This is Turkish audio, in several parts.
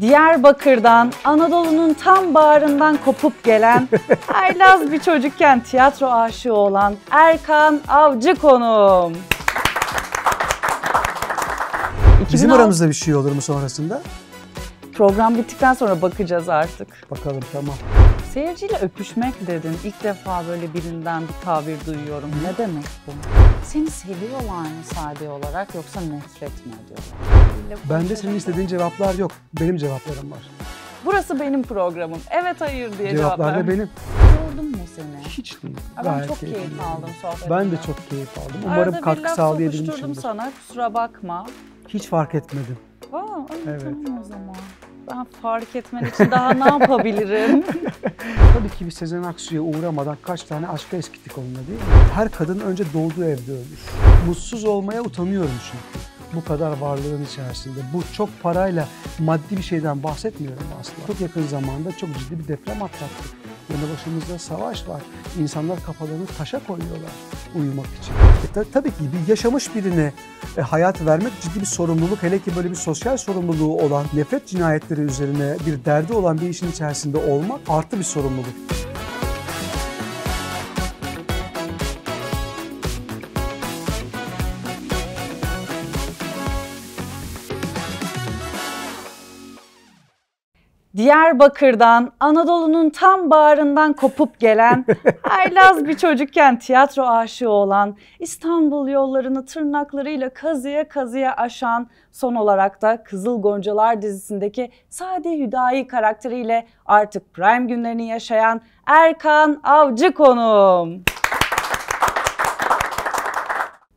Diyarbakır'dan, Anadolu'nun tam bağrından kopup gelen, haylaz bir çocukken tiyatro aşığı olan Erkan Avcı konuğum. Bizim aramızda bir şey olur mu sonrasında? Program bittikten sonra bakacağız artık. Bakalım, tamam. Seyirciyle öpüşmek dedin. İlk defa böyle birinden bir tabir duyuyorum. Ne demek bu? Seni seviyorlar mı sade olarak yoksa nefret mi ediyorlar? Bende senin istediğin cevaplar yok. Benim cevaplarım var. Burası benim programım. Evet hayır diye Cevaplar da benim. Yordum mu seni? Hiç değil. Ben çok keyif aldım sohbetimden. Ben de çok keyif aldım. Umarım katkı sağlayabilmişimdir. Arada bir laf sana, kusura bakma. Hiç fark etmedim. Evet. Tamam o zaman. Ben fark etmen için daha ne yapabilirim? Tabii ki bir Sezen Aksu'ya uğramadan kaç tane aşka eskittik onunla değil mi? Her kadın önce doğduğu evde ölür. Mutsuz olmaya utanıyorum çünkü. Bu kadar varlığın içerisinde. Bu çok parayla, maddi bir şeyden bahsetmiyorum aslında. Çok yakın zamanda çok ciddi bir deprem atlattık. Yanı başımızda savaş var. İnsanlar kafalarını taşa koyuyorlar uyumak için. Tabii ki bir yaşamış birine hayat vermek ciddi bir sorumluluk. Hele ki böyle bir sosyal sorumluluğu olan, nefret cinayetleri üzerine bir derdi olan bir işin içerisinde olmak artı bir sorumluluk. Diyarbakır'dan, Anadolu'nun tam bağrından kopup gelen, haylaz bir çocukken tiyatro aşığı olan, İstanbul yollarını tırnaklarıyla kazıya kazıya aşan, son olarak da Kızıl Goncalar dizisindeki Sade Hüdayi karakteriyle artık prime günlerini yaşayan Erkan Avcı konuğum.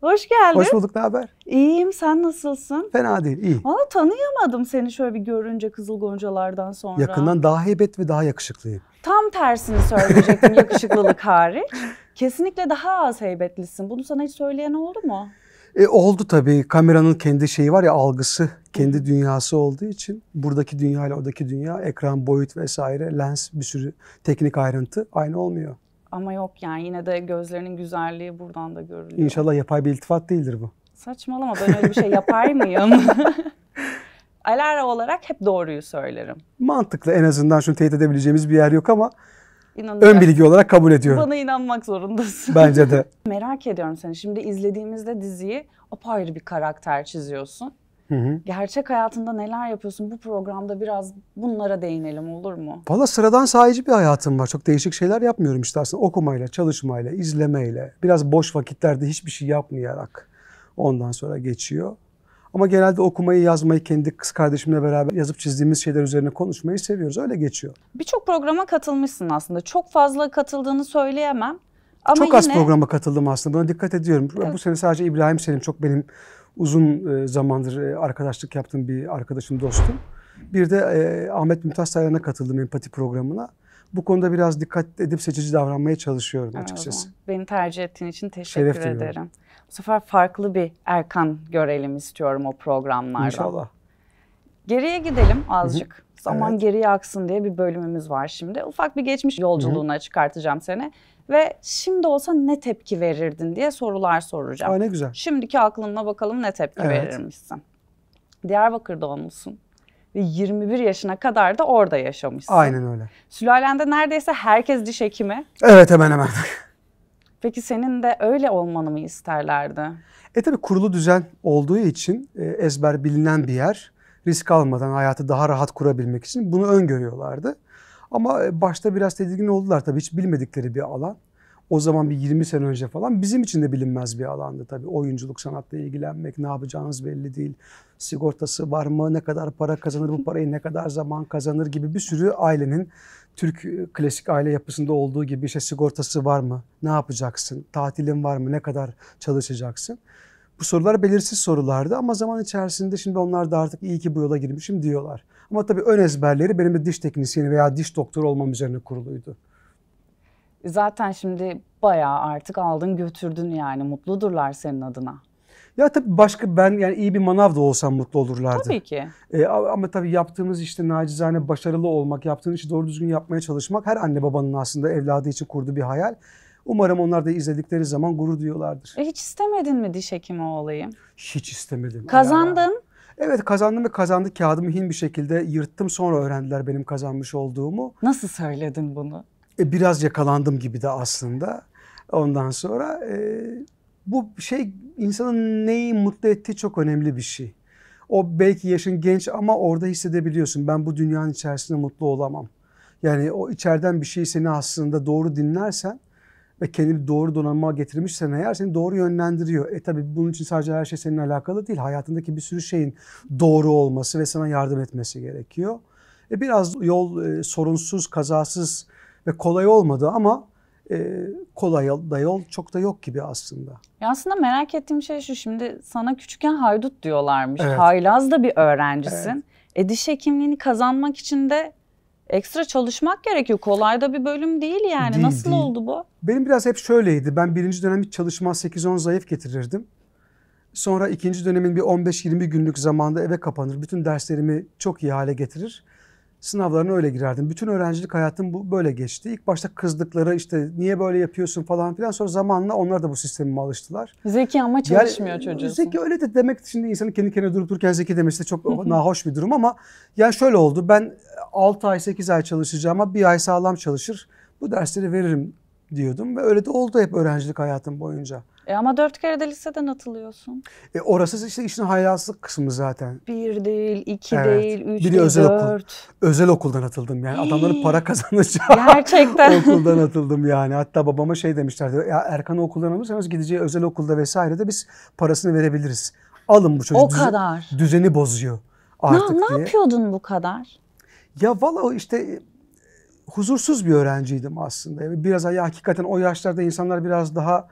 Hoş geldin. Hoş bulduk, ne haber? İyiyim, sen nasılsın? Fena değil, iyi. Valla tanıyamadım seni şöyle bir görünce Kızıl Goncalar'dan sonra. Yakından daha heybet ve daha yakışıklıyım. Tam tersini söyleyecektim yakışıklılık hariç. Kesinlikle daha az heybetlisin. Bunu sana hiç söyleyen oldu mu? Oldu tabii. Kameranın kendi şeyi var ya, algısı, kendi dünyası olduğu için buradaki dünya ile oradaki dünya, ekran, boyut vesaire, lens, bir sürü teknik ayrıntı aynı olmuyor. Ama yok yani yine de gözlerinin güzelliği buradan da görülüyor. İnşallah yapay bir iltifat değildir bu. Saçmalama, ben öyle bir şey yapar mıyım? Alara olarak hep doğruyu söylerim. Mantıklı, en azından şunu teyit edebileceğimiz bir yer yok ama İnanacağım. ön bilgi olarak kabul ediyorum. Bana inanmak zorundasın. Bence de. Merak ediyorum seni. Şimdi izlediğimizde diziyi apayrı bir karakter çiziyorsun. Hı. Gerçek hayatında neler yapıyorsun? Bu programda biraz bunlara değinelim, olur mu? Valla sıradan sahici bir hayatım var. Çok değişik şeyler yapmıyorum işte aslında. Okumayla, çalışmayla, izlemeyle, biraz boş vakitlerde hiçbir şey yapmayarak ondan sonra geçiyor. Ama genelde okumayı, yazmayı, kendi kız kardeşimle beraber yazıp çizdiğimiz şeyler üzerine konuşmayı seviyoruz. Öyle geçiyor. Birçok programa katılmışsın aslında. Çok fazla katıldığını söyleyemem. Ama çok yine... az programa katıldım aslında. Buna dikkat ediyorum. Evet. Bu sene sadece İbrahim Selim, çok benim uzun zamandır arkadaşlık yaptığım bir arkadaşım, dostum. Bir de Ahmet Mümtaz Taylan'a katıldım empati programına. Bu konuda biraz dikkat edip seçici davranmaya çalışıyorum açıkçası. Beni tercih ettiğin için teşekkür ederim. Bu sefer farklı bir Erkan görelim istiyorum o programlarda. İnşallah. Geriye gidelim azıcık. Hı-hı. Zaman evet. Geriye aksın diye bir bölümümüz var şimdi. Ufak bir geçmiş yolculuğuna Hı-hı. çıkartacağım seni. Ve şimdi olsa ne tepki verirdin diye sorular soracağım. Aa, ne güzel. Şimdiki aklınla bakalım ne tepki verirmişsin. Diyarbakır'da olmuşsun. Ve 21 yaşına kadar da orada yaşamışsın. Aynen öyle. Sülalende neredeyse herkes diş hekimi. Evet, hemen hemen. Peki senin de öyle olmanı mı isterlerdi? Tabii kurulu düzen olduğu için ezber bilinen bir yer. Risk almadan hayatı daha rahat kurabilmek için bunu öngörüyorlardı. Ama başta biraz tedirgin oldular tabii, hiç bilmedikleri bir alan. O zaman bir 20 sene önce falan bizim için de bilinmez bir alandı tabii. Oyunculuk, sanatla ilgilenmek, ne yapacağınız belli değil. Sigortası var mı, ne kadar para kazanır, bu parayı ne kadar zaman kazanır gibi bir sürü ailenin, Türk klasik aile yapısında olduğu gibi işte sigortası var mı, ne yapacaksın, tatilin var mı, ne kadar çalışacaksın. Bu sorular belirsiz sorulardı ama zaman içerisinde şimdi onlar da artık iyi ki bu yola girmişim diyorlar. Ama tabii ön ezberleri benim de diş teknisyeni veya diş doktoru olmam üzerine kuruluydu. Zaten şimdi bayağı artık aldın götürdün yani, mutludurlar senin adına. Ya tabii başka, ben yani iyi bir manav da olsam mutlu olurlardı. Tabii ki. Ama tabii yaptığımız işte nacizane başarılı olmak, yaptığın işi doğru düzgün yapmaya çalışmak her anne babanın aslında evladı için kurduğu bir hayal. Umarım onlar da izledikleri zaman gurur duyuyorlardır. Hiç istemedin mi diş hekimi olayım? Hiç istemedim. Kazandın. Evet, kazandım ve kazandı kağıdımı hin bir şekilde yırttım. Sonra öğrendiler benim kazanmış olduğumu. Nasıl söyledin bunu? Biraz yakalandım gibi de aslında. Ondan sonra bu şey, insanın neyi mutlu ettiği çok önemli bir şey. O belki yaşın genç ama orada hissedebiliyorsun. Ben bu dünyanın içerisinde mutlu olamam. Yani o içeriden bir şey seni aslında doğru dinlersen ve kendini doğru donanıma getirmişsen eğer seni doğru yönlendiriyor. Tabii bunun için sadece her şey seninle alakalı değil. Hayatındaki bir sürü şeyin doğru olması ve sana yardım etmesi gerekiyor. Biraz yol sorunsuz, kazasız ve kolay olmadı ama kolay da yol çok da yok gibi aslında. Ya aslında merak ettiğim şey şu, şimdi sana küçükken haydut diyorlarmış. Evet. Haylaz da bir öğrencisin. Evet. Diş hekimliğini kazanmak için de ekstra çalışmak gerekiyor. Kolay da bir bölüm değil yani. Değil, Nasıl değil. oldu bu? Benim biraz hep şöyleydi. Ben birinci dönem hiç çalışmaz 8-10 zayıf getirirdim. Sonra ikinci dönemin bir 15-20 günlük zamanda eve kapanır. Bütün derslerimi çok iyi hale getirir. Sınavlarına öyle girerdim. Bütün öğrencilik hayatım böyle geçti. İlk başta kızdıkları, işte niye böyle yapıyorsun falan filan. Sonra zamanla onlar da bu sistemime alıştılar. Zeki ama çalışmıyor çocuğusun. Zeki öyle de demek, şimdi insanın kendi kendine durup dururken zeki demesi de çok nahoş bir durum ama yani şöyle oldu. Ben 6 ay 8 ay çalışacağıma bir ay sağlam çalışır, bu dersleri veririm diyordum ve öyle de oldu hep öğrencilik hayatım boyunca. Ama 4 kere de liseden atılıyorsun. Orası işte işin haylazlık kısmı zaten. 1 değil, 2 Evet. değil, 3 Biri değil, özel 4. okul. Özel okuldan atıldım yani. Adamların para kazanacağı Gerçekten. okuldan atıldım yani. Hatta babama şey demişlerdi. Ya Erkan'ı okuldan alırsanız gideceği özel okulda vesairede biz parasını verebiliriz. Alın bu çocuk. O kadar. Düzeni bozuyor artık Ne diye. yapıyordun bu kadar? Ya valla işte huzursuz bir öğrenciydim aslında. Biraz hakikaten o yaşlarda insanlar biraz daha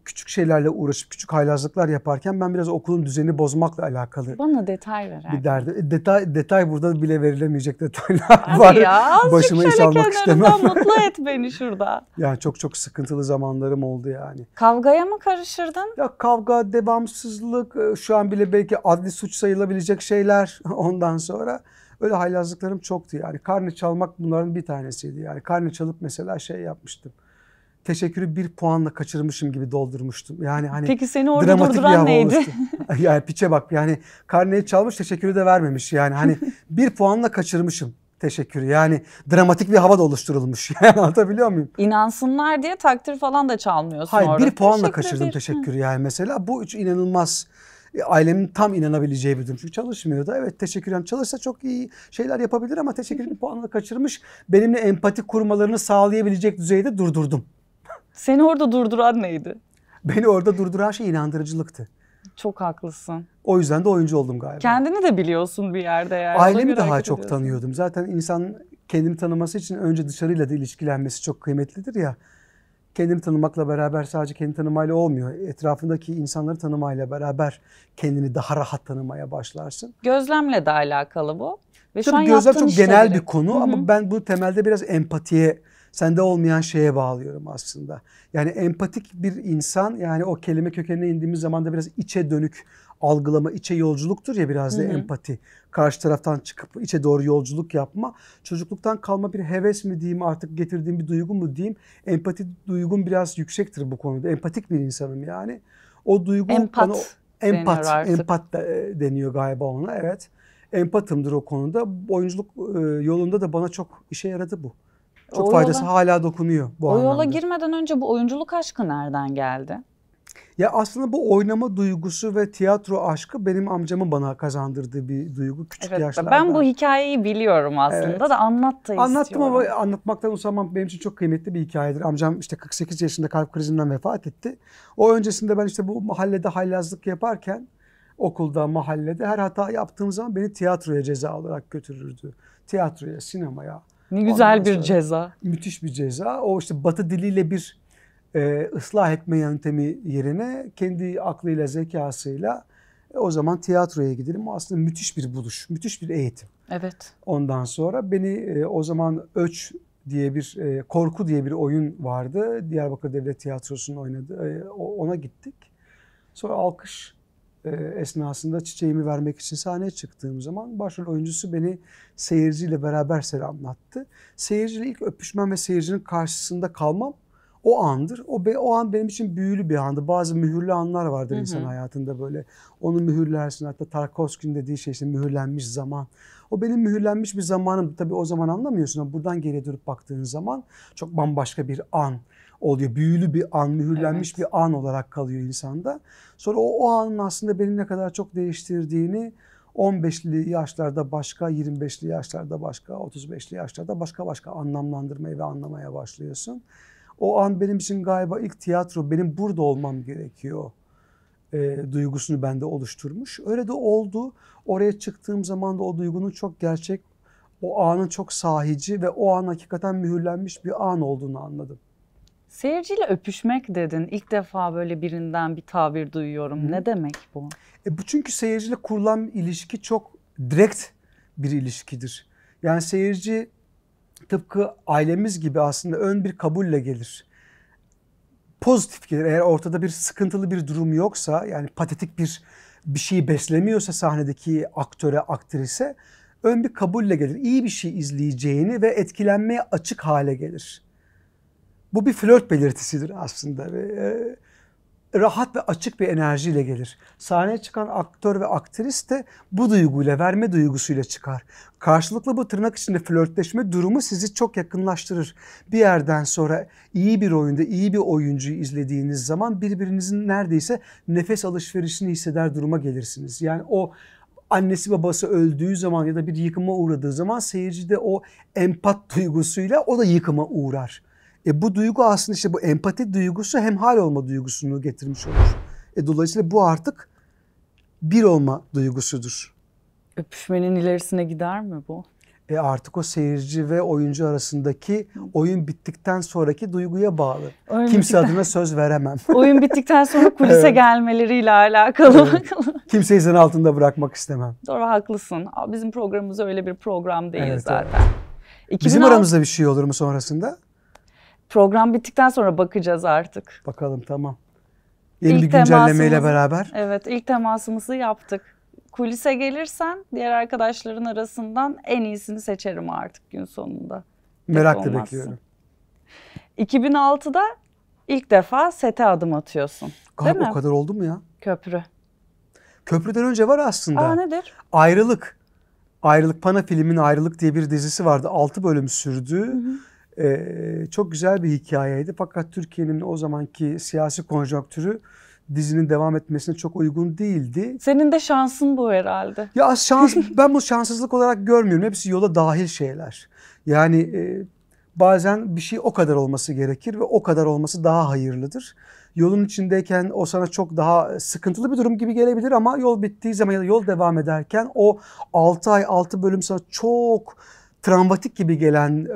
küçük şeylerle uğraşıp küçük haylazlıklar yaparken ben biraz okulun düzenini bozmakla alakalı Bana detay ver. bir derdi. Detay burada bile verilemeyecek detaylar var. Hadi ya, azıcık Başıma iş şöyle almak istemem. kenarından mutlu et beni şurada. Yani çok sıkıntılı zamanlarım oldu yani. Kavgaya mı karışırdın? Ya kavga, devamsızlık, şu an bile belki adli suç sayılabilecek şeyler ondan sonra. Öyle haylazlıklarım çoktu yani. Karne çalmak bunların bir tanesiydi yani. Karne çalıp mesela şey yapmıştım. Teşekkürü 1 puanla kaçırmışım gibi doldurmuştum. Yani hani Peki seni orada dramatik bir durduran hava neydi? oluştu. Yani piçe bak yani, karneyi çalmış, teşekkürü de vermemiş yani. Hani 1 puanla kaçırmışım teşekkürü. Yani dramatik bir hava da oluşturulmuş. Yani anlatabiliyor muyum? İnansınlar diye takdir falan da çalmıyorsun Hayır, orada. 1 puanla Teşekkür kaçırdım ederim. teşekkürü yani mesela. Bu inanılmaz. Ailemin tam inanabileceği bir durum. Çünkü çalışmıyordu. Evet, teşekkür ederim. Çalışsa çok iyi şeyler yapabilir ama teşekkür 1 puanla kaçırmış. Benimle empati kurmalarını sağlayabilecek düzeyde durdurdum. Seni orada durduran neydi? Beni orada durduran şey inandırıcılıktı. Çok haklısın. O yüzden de oyuncu oldum galiba. Kendini de biliyorsun bir yerde yani. Ailemi daha çok tanıyordum. Zaten insan kendini tanıması için önce dışarıyla da ilişkilenmesi çok kıymetlidir ya. Kendini tanımakla beraber sadece kendini tanımayla olmuyor. Etrafındaki insanları tanımayla beraber kendini daha rahat tanımaya başlarsın. Gözlemle de alakalı bu. Ve şu an Tabii gözlem yaptığın çok işle genel ilgili. bir konu ama ben bunu temelde biraz empatiye, sende olmayan şeye bağlıyorum aslında. Yani empatik bir insan, yani o kelime kökenine indiğimiz zaman da biraz içe dönük algılama, içe yolculuktur ya biraz da empati. Karşı taraftan çıkıp içe doğru yolculuk yapma. Çocukluktan kalma bir heves mi diyeyim, artık getirdiğim bir duygu mu diyeyim. Empati duygum biraz yüksektir bu konuda. Empatik bir insanım yani. O duygu Empat bana, artık. empat deniyor galiba ona, evet. Empatımdır o konuda. Oyunculuk yolunda da bana çok işe yaradı bu. Çok O faydası yola- hala dokunuyor bu anlamda. O yola girmeden önce bu oyunculuk aşkı nereden geldi? Ya aslında bu oynama duygusu ve tiyatro aşkı benim amcamın bana kazandırdığı bir duygu küçük Evet, yaşlarda. ben bu hikayeyi biliyorum aslında Evet. da anlat da Anlattım istiyorum. ama anlatmaktan usanmam, benim için çok kıymetli bir hikayedir. Amcam işte 48 yaşında kalp krizinden vefat etti. O öncesinde ben işte bu mahallede haylazlık yaparken, okulda, mahallede her hata yaptığım zaman beni tiyatroya ceza olarak götürürdü. Tiyatroya, sinemaya. Ne güzel Ondan bir sonra ceza. müthiş bir ceza. O işte Batı diliyle bir ıslah etme yöntemi yerine kendi aklıyla, zekasıyla o zaman tiyatroya gidelim. Aslında müthiş bir buluş, müthiş bir eğitim. Evet. Ondan sonra beni o zaman Öç diye bir, Korku diye bir oyun vardı. Diyarbakır Devlet Tiyatrosu'nun oynadığı. Ona gittik. Sonra alkış esnasında çiçeğimi vermek için sahneye çıktığım zaman başrol oyuncusu beni seyirciyle beraber selamlattı. Seyirciyle ilk öpüşmem ve seyircinin karşısında kalmam O andır. O an benim için büyülü bir andı. Bazı mühürlü anlar vardır insan hayatında böyle. Onu mühürlersin. Hatta Tarkovski'nin dediği şey işte mühürlenmiş zaman. O benim mühürlenmiş bir zamanım. Tabii o zaman anlamıyorsun ama buradan geriye dönüp baktığın zaman çok bambaşka bir an oluyor. Büyülü bir an, mühürlenmiş bir an olarak kalıyor insanda. Sonra o anın aslında beni ne kadar çok değiştirdiğini 15'li yaşlarda başka, 25'li yaşlarda başka, 35'li yaşlarda başka anlamlandırmaya ve anlamaya başlıyorsun. O an benim için galiba ilk tiyatro, benim burada olmam gerekiyor duygusunu bende oluşturmuş. Öyle de oldu. Oraya çıktığım zaman da o duygunun çok gerçek, o anın çok sahici ve o an hakikaten mühürlenmiş bir an olduğunu anladım. Seyirciyle öpüşmek dedin. İlk defa böyle birinden bir tabir duyuyorum. Ne demek bu? Bu çünkü seyirciyle kurulan ilişki çok direkt bir ilişkidir. Yani seyirci tıpkı ailemiz gibi aslında ön bir kabulle gelir. Pozitif gelir. Eğer ortada bir sıkıntılı bir durum yoksa, yani patetik bir şeyi beslemiyorsa sahnedeki aktöre, aktrise ön bir kabulle gelir. İyi bir şey izleyeceğini ve etkilenmeye açık hale gelir. Bu bir flört belirtisidir aslında. Rahat ve açık bir enerjiyle gelir. Sahneye çıkan aktör ve aktris de bu duyguyla, verme duygusuyla çıkar. Karşılıklı bu tırnak içinde flörtleşme durumu sizi çok yakınlaştırır. Bir yerden sonra iyi bir oyunda iyi bir oyuncuyu izlediğiniz zaman birbirinizin neredeyse nefes alışverişini hisseder duruma gelirsiniz. Yani o annesi babası öldüğü zaman ya da bir yıkıma uğradığı zaman seyirci de o empat duygusuyla o da yıkıma uğrar. Bu duygu aslında işte bu empati duygusu hemhal olma duygusunu getirmiş olur. Dolayısıyla bu artık bir olma duygusudur. Öpüşmenin ilerisine gider mi bu? Artık o seyirci ve oyuncu arasındaki oyun bittikten sonraki duyguya bağlı. Oyun Kimse adına söz veremem. Oyun bittikten sonra kulise gelmeleriyle alakalı. Kimseyi zan altında bırakmak istemem. Doğru, haklısın. Bizim programımız öyle bir program değil zaten. Bizim aramızda bir şey olur mu sonrasında? Program bittikten sonra bakacağız artık. Bakalım, tamam. Yeni bir güncellemeyle beraber. Evet, ilk temasımızı yaptık. Kulise gelirsen diğer arkadaşların arasından en iyisini seçerim artık gün sonunda. Merakla bekliyorum. 2006'da ilk defa sete adım atıyorsun. Değil mi? O kadar oldu mu ya? Köprü. Köprüden önce var aslında. Nedir? Ayrılık. Pana filmin Ayrılık diye bir dizisi vardı. 6 bölüm sürdü. Çok güzel bir hikayeydi. Fakat Türkiye'nin o zamanki siyasi konjonktürü dizinin devam etmesine çok uygun değildi. Senin de şansın bu herhalde. Ya ben bu şanssızlık olarak görmüyorum. Hepsi yola dahil şeyler. Yani bazen bir şey o kadar olması gerekir ve o kadar olması daha hayırlıdır. Yolun içindeyken o sana çok daha sıkıntılı bir durum gibi gelebilir ama yol bittiği zaman ya da yol devam ederken o 6 ay 6 bölüm sana çok travmatik gibi gelen,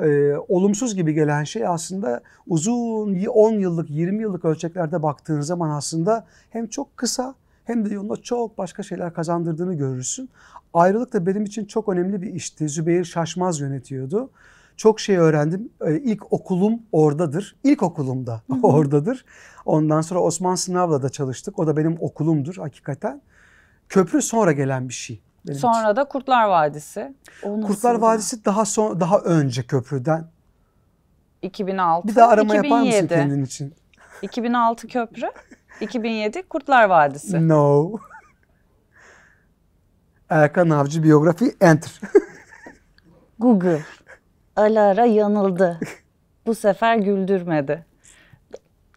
olumsuz gibi gelen şey aslında uzun 10 yıllık, 20 yıllık ölçeklerde baktığın zaman aslında hem çok kısa hem de yolunda çok başka şeyler kazandırdığını görürsün. Ayrılık da benim için çok önemli bir işti. Zübeyir Şaşmaz yönetiyordu. Çok şey öğrendim. İlk okulum oradadır. İlk okulum da oradadır. Ondan sonra Osman Sınav'la da çalıştık. O da benim okulumdur hakikaten. Köprü sonra gelen bir şey. Sonra için. Da Kurtlar Vadisi. Kurtlar Vadisi daha önce köprüden. 2006. Bir daha arama 2007. yapar mısın kendin için? 2006 köprü, 2007 Kurtlar Vadisi. No. Erkan Avcı biyografi enter. Google. Ara yanıldı. Bu sefer güldürmedi.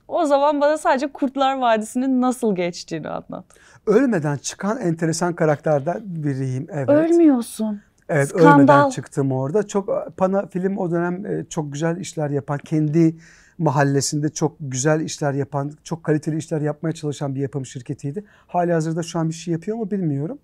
O zaman bana sadece Kurtlar Vadisi'nin nasıl geçtiğini anlat. Ölmeden çıkan enteresan karakterden biriyim. Evet. Ölmüyorsun. Evet, Skandal. Ölmeden çıktım orada. Pana film o dönem çok güzel işler yapan, kendi mahallesinde çok güzel işler yapan, çok kaliteli işler yapmaya çalışan bir yapım şirketiydi. Halihazırda şu an bir şey yapıyor mu bilmiyorum.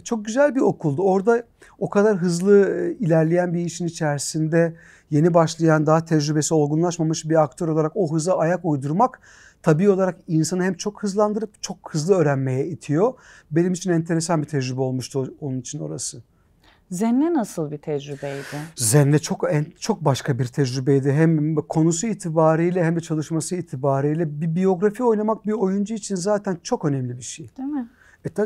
Çok güzel bir okuldu. Orada o kadar hızlı ilerleyen bir işin içerisinde yeni başlayan, daha tecrübesi olgunlaşmamış bir aktör olarak o hıza ayak uydurmak tabii olarak insanı hem çok hızlandırıp çok hızlı öğrenmeye itiyor. Benim için enteresan bir tecrübe olmuştu onun için orası. Zenne nasıl bir tecrübeydi? Zenne çok başka bir tecrübeydi. Hem konusu itibariyle hem de çalışması itibariyle bir biyografi oynamak bir oyuncu için zaten çok önemli bir şey. Değil mi?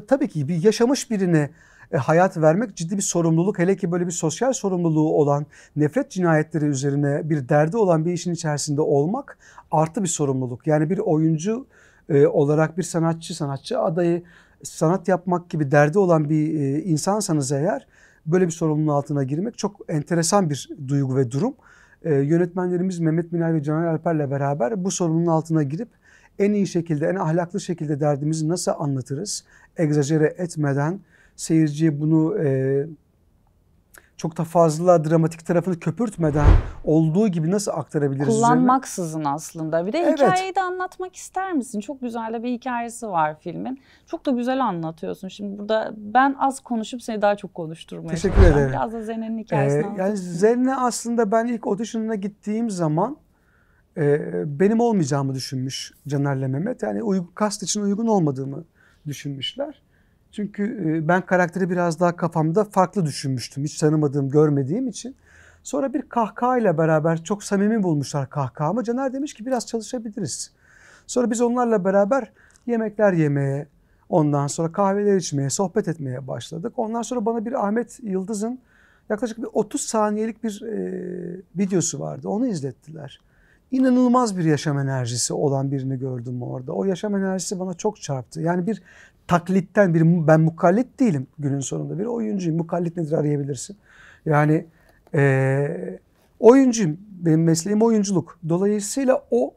Tabii ki bir yaşamış birine hayat vermek ciddi bir sorumluluk. Hele ki böyle bir sosyal sorumluluğu olan, nefret cinayetleri üzerine bir derdi olan bir işin içerisinde olmak artı bir sorumluluk. Yani bir oyuncu olarak bir sanatçı adayı sanat yapmak gibi derdi olan bir insansanız eğer böyle bir sorumluluğun altına girmek çok enteresan bir duygu ve durum. Yönetmenlerimiz Mehmet Minay ve Caner Alper'le beraber bu sorumluluğun altına girip en iyi şekilde, en ahlaklı şekilde derdimizi nasıl anlatırız? Egzajere etmeden, seyirciye bunu çok da fazla dramatik tarafını köpürtmeden olduğu gibi nasıl aktarabiliriz? Kullanmaksızın aslında. Bir de Evet. hikayeyi de anlatmak ister misin? Çok güzel de bir hikayesi var filmin. Çok da güzel anlatıyorsun. Şimdi burada ben az konuşup seni daha çok konuşturmaya Teşekkür çalışacağım. ederim. Biraz da Zerne'nin hikayesini anlatır Yani mısın? Zerne aslında ben ilk audition'ına gittiğim zaman benim olmayacağımı düşünmüş Caner'le Mehmet. Yani kast için uygun olmadığımı düşünmüşler. Çünkü ben karakteri biraz daha kafamda farklı düşünmüştüm. Hiç tanımadığım, görmediğim için. Sonra bir kahkahayla beraber çok samimi bulmuşlar kahkahamı. Caner demiş ki biraz çalışabiliriz. Sonra biz onlarla beraber yemekler yemeye, ondan sonra kahveler içmeye, sohbet etmeye başladık. Ondan sonra bana bir Ahmet Yıldız'ın yaklaşık bir 30 saniyelik bir videosu vardı. Onu izlettiler. İnanılmaz bir yaşam enerjisi olan birini gördüm orada. O yaşam enerjisi bana çok çarptı. Yani bir taklitten, ben mukallit değilim günün sonunda. Bir oyuncuyum. Mukallit nedir arayabilirsin. Yani oyuncuyum. Benim mesleğim oyunculuk. Dolayısıyla o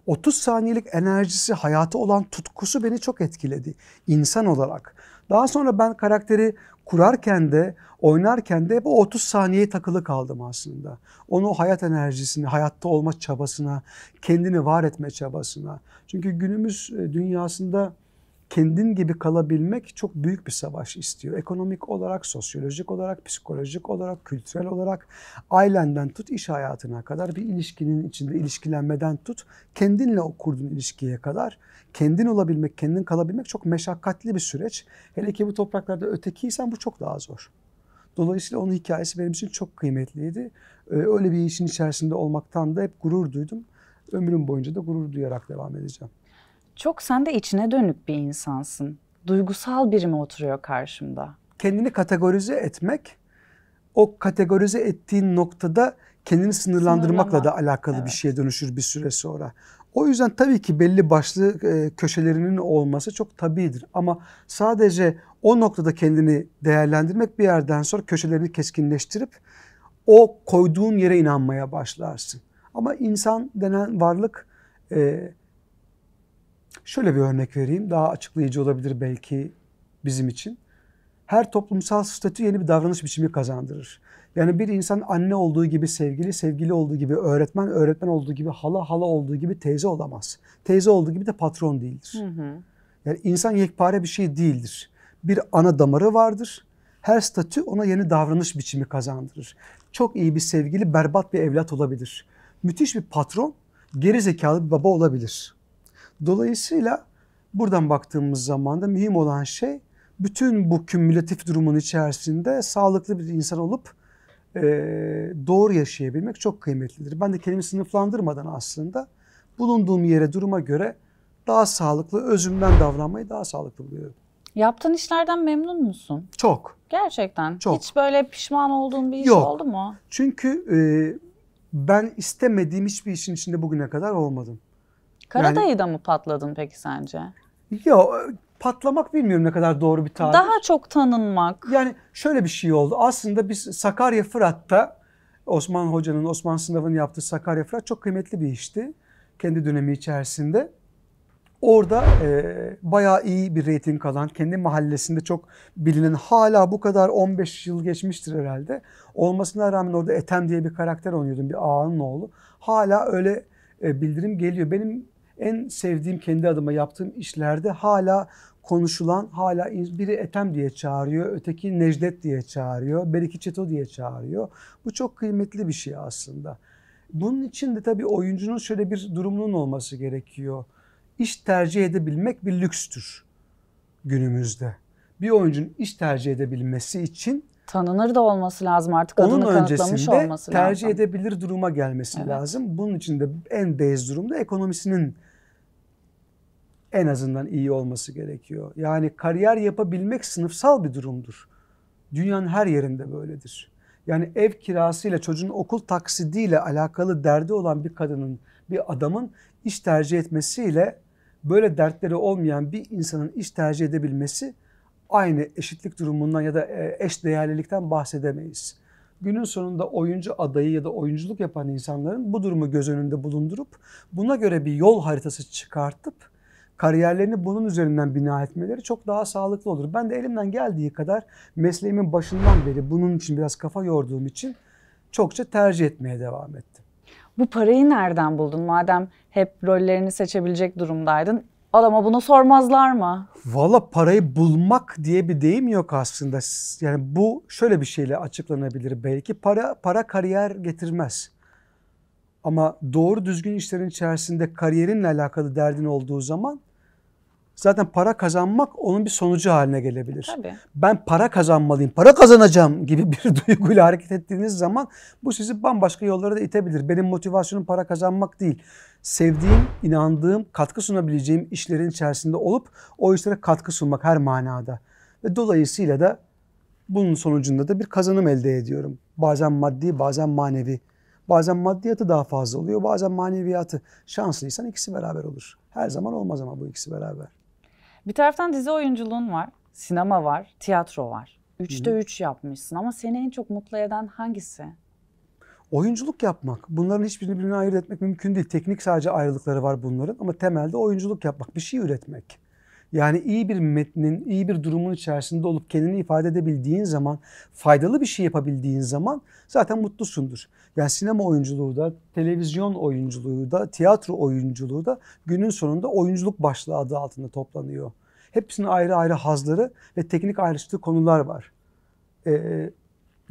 30 saniyelik enerjisi, hayatı olan tutkusu beni çok etkiledi insan olarak. Daha sonra ben karakteri kurarken de, oynarken de hep o 30 saniyeye takılı kaldım aslında. Onu hayat enerjisine, hayatta olma çabasına, kendini var etme çabasına. Çünkü günümüz dünyasında kendin gibi kalabilmek çok büyük bir savaş istiyor. Ekonomik olarak, sosyolojik olarak, psikolojik olarak, kültürel olarak, ailenden tut iş hayatına kadar bir ilişkinin içinde ilişkilenmeden tut kendinle kurduğun ilişkiye kadar kendin olabilmek, kendin kalabilmek çok meşakkatli bir süreç. Hele ki bu topraklarda ötekiysen bu çok daha zor. Dolayısıyla onun hikayesi benim için çok kıymetliydi. Öyle bir işin içerisinde olmaktan da hep gurur duydum. Ömrüm boyunca da gurur duyarak devam edeceğim. Çok sen de içine dönük bir insansın. Duygusal biri mi oturuyor karşımda? Kendini kategorize etmek, o kategorize ettiğin noktada kendini sınırlandırmakla da alakalı bir şeye dönüşür bir süre sonra. O yüzden tabii ki belli başlı köşelerinin olması çok tabiidir. Ama sadece o noktada kendini değerlendirmek bir yerden sonra köşelerini keskinleştirip o koyduğun yere inanmaya başlarsın. Ama insan denen varlık, şöyle bir örnek vereyim, daha açıklayıcı olabilir belki bizim için. Her toplumsal statü yeni bir davranış biçimi kazandırır. Yani bir insan anne olduğu gibi sevgili, sevgili olduğu gibi öğretmen, öğretmen olduğu gibi hala, hala olduğu gibi teyze olamaz. Teyze olduğu gibi de patron değildir. Yani insan yekpare bir şey değildir. Bir ana damarı vardır. Her statü ona yeni davranış biçimi kazandırır. Çok iyi bir sevgili, berbat bir evlat olabilir. Müthiş bir patron, geri zekalı bir baba olabilir. Dolayısıyla buradan baktığımız zaman da mühim olan şey bütün bu kümülatif durumun içerisinde sağlıklı bir insan olup doğru yaşayabilmek çok kıymetlidir. Ben de kendimi sınıflandırmadan aslında bulunduğum yere, duruma göre daha sağlıklı, özümden davranmayı daha sağlıklı buluyorum. Yaptığın işlerden memnun musun? Çok. Gerçekten. Çok. Hiç böyle pişman olduğun bir iş Yok. oldu mu? Çünkü ben istemediğim hiçbir işin içinde bugüne kadar olmadım. Karadayı'da mı patladın peki sence? Yok, patlamak bilmiyorum ne kadar doğru bir tabir. Daha çok tanınmak. Yani şöyle bir şey oldu. Aslında biz Sakarya Fırat'ta Osman Hoca'nın, Osman Sınav'ın yaptığı Sakarya Fırat çok kıymetli bir işti. Kendi dönemi içerisinde. Orada bayağı iyi bir reyting alan, kendi mahallesinde çok bilinen, hala bu kadar 15 yıl geçmiştir herhalde. Olmasına rağmen orada Ethem diye bir karakter oynuyordum, bir ağanın oğlu. Hala öyle bildirim geliyor. Benim en sevdiğim, kendi adıma yaptığım işlerde hala konuşulan, hala biri Ethem diye çağırıyor, öteki Necdet diye çağırıyor, belki Çeto diye çağırıyor. Bu çok kıymetli bir şey aslında. Bunun için de tabii oyuncunun şöyle bir durumunun olması gerekiyor. İş tercih edebilmek bir lükstür günümüzde. Bir oyuncunun iş tercih edebilmesi için tanınır da olması lazım artık, adını kanıtlamış olması lazım. Tercih edebilir duruma gelmesi lazım. Bunun için de en base durumda ekonomisinin en azından iyi olması gerekiyor. Yani kariyer yapabilmek sınıfsal bir durumdur. Dünyanın her yerinde böyledir. Yani ev kirasıyla, çocuğun okul taksidiyle alakalı derdi olan bir kadının, bir adamın iş tercih etmesiyle böyle dertleri olmayan bir insanın iş tercih edebilmesi aynı eşitlik durumundan ya da eş değerlilikten bahsedemeyiz. Günün sonunda oyuncu adayı ya da oyunculuk yapan insanların bu durumu göz önünde bulundurup buna göre bir yol haritası çıkartıp kariyerlerini bunun üzerinden bina etmeleri çok daha sağlıklı olur. Ben de elimden geldiği kadar mesleğimin başından beri bunun için biraz kafa yorduğum için çokça tercih etmeye devam ettim. Bu parayı nereden buldun? Madem hep rollerini seçebilecek durumdaydın. Adama bunu sormazlar mı? Valla parayı bulmak diye bir deyim yok aslında. Yani bu şöyle bir şeyle açıklanabilir belki. Para kariyer getirmez. Ama doğru düzgün işlerin içerisinde kariyerinle alakalı derdin olduğu zaman zaten para kazanmak onun bir sonucu haline gelebilir. Tabii. Ben para kazanmalıyım, para kazanacağım gibi bir duyguyla hareket ettiğiniz zaman bu sizi bambaşka yollara da itebilir. Benim motivasyonum para kazanmak değil. Sevdiğim, inandığım, katkı sunabileceğim işlerin içerisinde olup o işlere katkı sunmak her manada. Ve dolayısıyla da bunun sonucunda da bir kazanım elde ediyorum. Bazen maddi, bazen manevi. Bazen maddiyatı daha fazla oluyor, bazen maneviyatı. Şanslıysan ikisi beraber olur. Her zaman olmaz ama bu ikisi beraber. Bir taraftan dizi oyunculuğun var, sinema var, tiyatro var. 3'te 3 yapmışsın ama seni en çok mutlu eden hangisi? Oyunculuk yapmak. Bunların hiçbirini birbirine ayırt etmek mümkün değil. Teknik sadece ayrılıkları var bunların ama temelde oyunculuk yapmak, bir şey üretmek. Yani iyi bir metnin, iyi bir durumun içerisinde olup kendini ifade edebildiğin zaman, faydalı bir şey yapabildiğin zaman zaten mutlusundur. Yani sinema oyunculuğu da, televizyon oyunculuğu da, tiyatro oyunculuğu da günün sonunda oyunculuk başlığı adı altında toplanıyor. Hepsinin ayrı ayrı hazları ve teknik ayrıştığı konular var.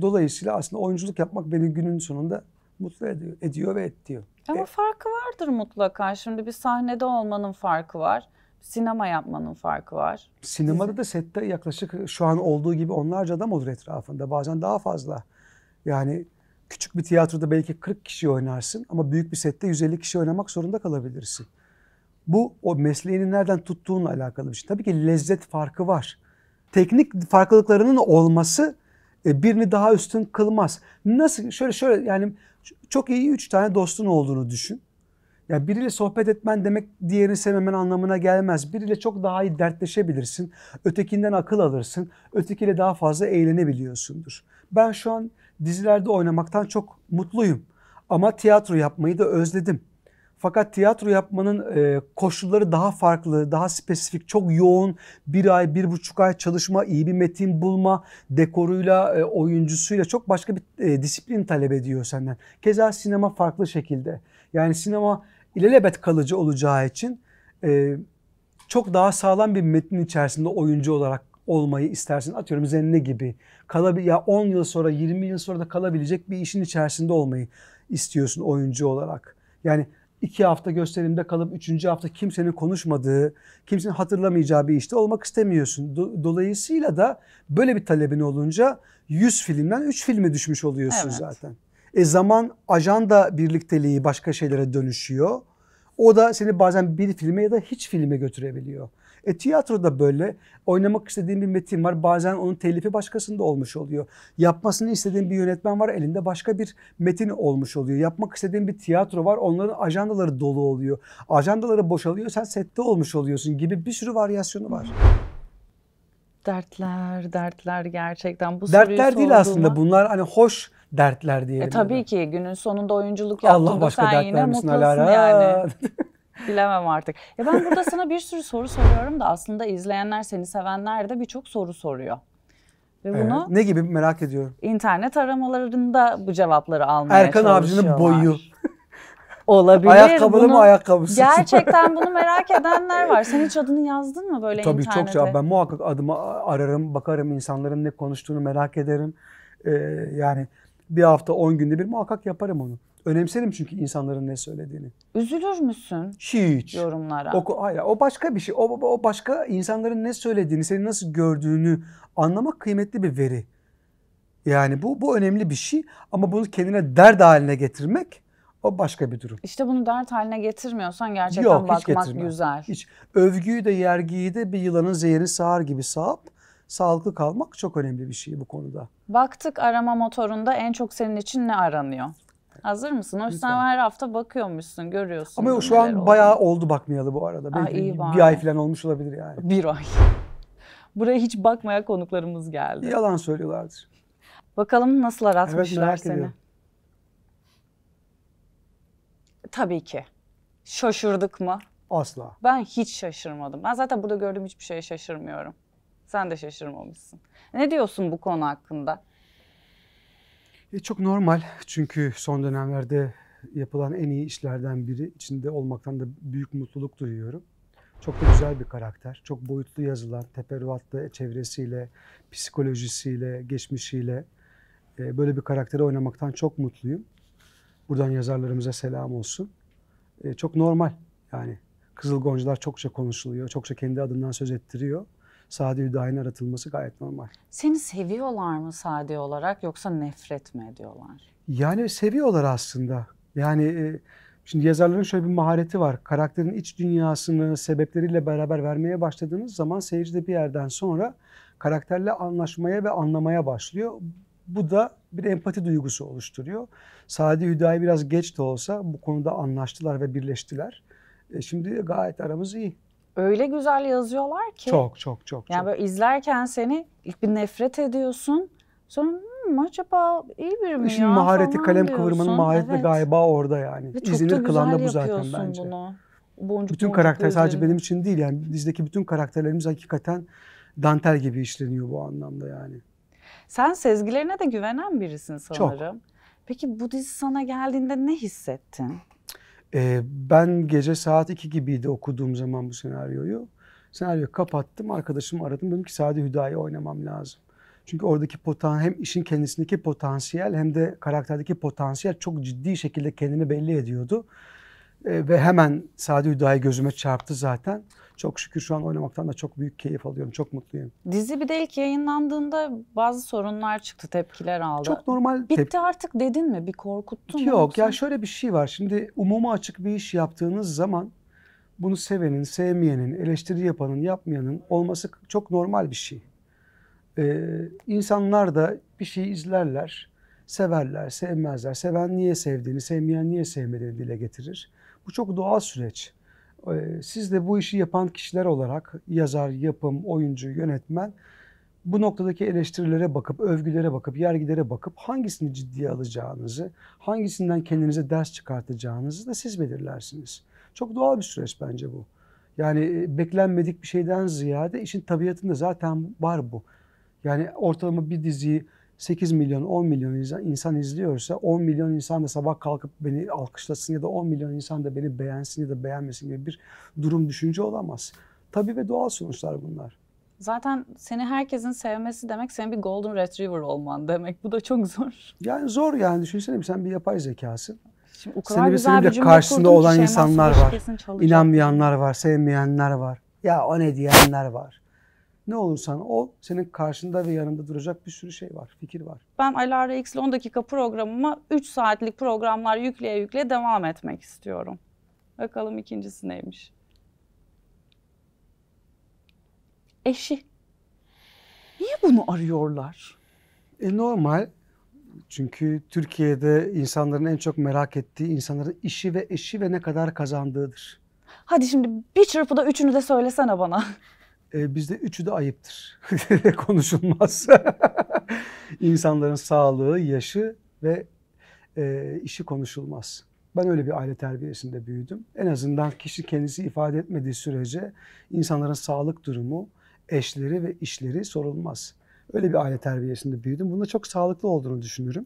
Dolayısıyla aslında oyunculuk yapmak beni günün sonunda mutlu ediyor ve ettiriyor. Ama farkı vardır mutlaka. Şimdi bir sahnede olmanın farkı var. Sinema yapmanın farkı var. Sinemada da sette yaklaşık şu an olduğu gibi onlarca adam olur etrafında. Bazen daha fazla. Yani küçük bir tiyatroda belki 40 kişi oynarsın ama büyük bir sette 150 kişi oynamak zorunda kalabilirsin. Bu o mesleğini nereden tuttuğunla alakalı bir şey. Tabii ki lezzet farkı var. Teknik farklılıklarının olması birini daha üstün kılmaz. Nasıl? Şöyle yani çok iyi 3 tane dostun olduğunu düşün. Ya biriyle sohbet etmen demek diğerini sevmemen anlamına gelmez. Biriyle çok daha iyi dertleşebilirsin. Ötekinden akıl alırsın. Ötekiyle daha fazla eğlenebiliyorsundur. Ben şu an dizilerde oynamaktan çok mutluyum. Ama tiyatro yapmayı da özledim. Fakat tiyatro yapmanın koşulları daha farklı, daha spesifik, çok yoğun. 1 ay, 1,5 ay çalışma, iyi bir metin bulma, dekoruyla, oyuncusuyla çok başka bir disiplin talep ediyor senden. Keza sinema farklı şekilde. Yani sinema ilelebet kalıcı olacağı için çok daha sağlam bir metnin içerisinde oyuncu olarak olmayı istersin. Atıyorum Zenne gibi. Ya 10 yıl sonra, 20 yıl sonra da kalabilecek bir işin içerisinde olmayı istiyorsun oyuncu olarak. Yani 2 hafta gösterimde kalıp 3. hafta kimsenin konuşmadığı, kimsenin hatırlamayacağı bir işte olmak istemiyorsun. Dolayısıyla da böyle bir talebin olunca 100 filmden 3 filme düşmüş oluyorsun zaten. Zaman ajanda birlikteliği başka şeylere dönüşüyor. O da seni bazen bir filme ya da hiç filme götürebiliyor. Tiyatroda böyle oynamak istediğin bir metin var. Bazen onun telifi başkasında olmuş oluyor. Yapmasını istediğin bir yönetmen var. Elinde başka bir metin olmuş oluyor. Yapmak istediğin bir tiyatro var. Onların ajandaları dolu oluyor. Ajandaları boşalıyor. Sen sette olmuş oluyorsun gibi bir sürü varyasyonu var. Dertler gerçekten. Bu dertler değil aslında. Bunlar hani hoş dertler diyelim. Tabii ki günün sonunda oyunculuk yaptığında Allah başka sen yine mutlusun Alara. yani. Bilemem artık. Ya ben burada sana bir sürü soru soruyorum da aslında izleyenler, seni sevenler de birçok soru soruyor. Ve bunu ne gibi merak ediyorum. İnternet aramalarında bu cevapları almaya çalışıyorlar. Erkan Avcı'nın boyu. Olabilir. Ayakkabılı mı ayakkabısız? Gerçekten bunu merak edenler var. Sen hiç adını yazdın mı böyle Tabii internete? Tabii çok. Ben muhakkak adımı ararım, bakarım, insanların ne konuştuğunu merak ederim. Yani bir hafta 10 günde bir muhakkak yaparım onu. Önemserim çünkü insanların ne söylediğini. Üzülür müsün? Hiç. Yorumlara. Hayır, o başka bir şey. O başka, insanların ne söylediğini, seni nasıl gördüğünü anlamak kıymetli bir veri. Yani bu önemli bir şey ama bunu kendine dert haline getirmek o başka bir durum. İşte bunu dert haline getirmiyorsan gerçekten bakmak güzel. Hiç. Övgüyü de yergiyi de bir yılanın zehrini sağar gibi sağıp Sağlıklı kalmak çok önemli bir şey bu konuda. Baktık arama motorunda en çok senin için ne aranıyor? Hazır mısın? O yüzden her hafta bakıyormuşsun, görüyorsun. Ama şu an bayağı oldu bakmayalı bu arada. Belki iyi bari. bir ay falan olmuş olabilir yani. Bir ay. Buraya hiç bakmayan konuklarımız geldi. Yalan söylüyorlardır. Bakalım nasıl Evet, aratmışlar merak seni. ediyorum. Tabii ki. Şaşırdık mı? Asla. Ben hiç şaşırmadım. Ben zaten burada gördüğüm hiçbir şeye şaşırmıyorum. Sen de şaşırmamışsın. Ne diyorsun bu konu hakkında? Çok normal çünkü son dönemlerde yapılan en iyi işlerden biri. İçinde olmaktan da büyük mutluluk duyuyorum. Çok da güzel bir karakter. Çok boyutlu yazılan, teferruatlı çevresiyle, psikolojisiyle, geçmişiyle böyle bir karakteri oynamaktan çok mutluyum. Buradan yazarlarımıza selam olsun. Çok normal yani. Kızıl Goncalar çokça konuşuluyor, çokça kendi adından söz ettiriyor. Sade Hüdayi'nin aratılması gayet normal. Seni seviyorlar mı Sade olarak yoksa nefret mi ediyorlar? Yani seviyorlar aslında. Yani şimdi yazarların şöyle bir mahareti var. Karakterin iç dünyasını sebepleriyle beraber vermeye başladığınız zaman seyirci de bir yerden sonra karakterle anlaşmaya ve anlamaya başlıyor. Bu da bir empati duygusu oluşturuyor. Sade Hüdayi biraz geç de olsa bu konuda anlaştılar ve birleştiler. Şimdi gayet aramız iyi. Öyle güzel yazıyorlar ki. Çok. Yani böyle izlerken seni ilk bir nefret ediyorsun. Sonra acaba iyi biri mi İşin ya mahareti, falan kalem diyorsun. kıvırmanın mahareti de galiba orada yani. Ve çok da İzlenir kılan da güzel bu zaten yapıyorsun bence. bunu. Boncuk Bütün boncuk karakter sadece gözlerini. benim için değil yani dizideki bütün karakterlerimiz hakikaten dantel gibi işleniyor bu anlamda yani. Sen sezgilerine de güvenen birisin sanırım. Peki bu dizi sana geldiğinde ne hissettin? Ben gece saat 2 gibiydi okuduğum zaman bu senaryoyu. Senaryoyu kapattım, arkadaşımı aradım. Dedim ki Sade Hüdayi oynamam lazım. Çünkü oradaki hem işin kendisindeki potansiyel hem de karakterdeki potansiyel çok ciddi şekilde kendini belli ediyordu. Ve hemen Sade Hüdayi gözüme çarptı zaten. Çok şükür şu an oynamaktan da çok büyük keyif alıyorum. Çok mutluyum. Dizi bir de ilk yayınlandığında bazı sorunlar çıktı, tepkiler aldı. Çok normal. Bitti artık dedin mi? Bir korkuttun mu? Yok ya şöyle bir şey var. Şimdi umuma açık bir iş yaptığınız zaman bunu sevenin, sevmeyenin, eleştiri yapanın, yapmayanın olması çok normal bir şey. İnsanlar da bir şey izlerler, severler, sevmezler. Seven niye sevdiğini, sevmeyen niye sevmediğini dile getirir. Bu çok doğal süreç. Siz de bu işi yapan kişiler olarak yazar, yapım, oyuncu, yönetmen bu noktadaki eleştirilere bakıp, övgülere bakıp, yergilere bakıp hangisini ciddiye alacağınızı, hangisinden kendinize ders çıkartacağınızı da siz belirlersiniz. Çok doğal bir süreç bence bu. Yani beklenmedik bir şeyden ziyade işin tabiatında zaten var bu. Yani ortalama bir diziyi 8 milyon, 10 milyon insan izliyorsa 10 milyon insan da sabah kalkıp beni alkışlasın ya da 10 milyon insan da beni beğensin ya da beğenmesin gibi bir durum, düşünce olamaz. Tabii ve doğal sonuçlar bunlar. Zaten seni herkesin sevmesi demek senin bir golden retriever olman demek. Bu da çok zor. Yani zor yani düşünsene sen bir yapay zekasın. Şimdi o kadar Senin ve güzel senin bir de cümle karşısında kurdun ki olan Şeyma insanlar Subaşı var. kesin çalacak. İnanmayanlar var, sevmeyenler var. Ya o ne diyenler var. Ne olursan ol, senin karşında ve yanında duracak bir sürü şey var, fikir var. Ben Alara X'le 10 dakika programıma 3 saatlik programlar yükleye devam etmek istiyorum. Bakalım ikincisi neymiş? Eşi. Niye bunu arıyorlar? Normal. Çünkü Türkiye'de insanların en çok merak ettiği insanların işi ve eşi ve ne kadar kazandığıdır. Hadi şimdi bir çırpıda üçünü de söylesene bana. Bizde üçü de ayıptır. Konuşulmaz. İnsanların sağlığı, yaşı ve işi konuşulmaz. Ben öyle bir aile terbiyesinde büyüdüm. En azından kişi kendisi ifade etmediği sürece insanların sağlık durumu, eşleri ve işleri sorulmaz. Öyle bir aile terbiyesinde büyüdüm. Bunda çok sağlıklı olduğunu düşünürüm.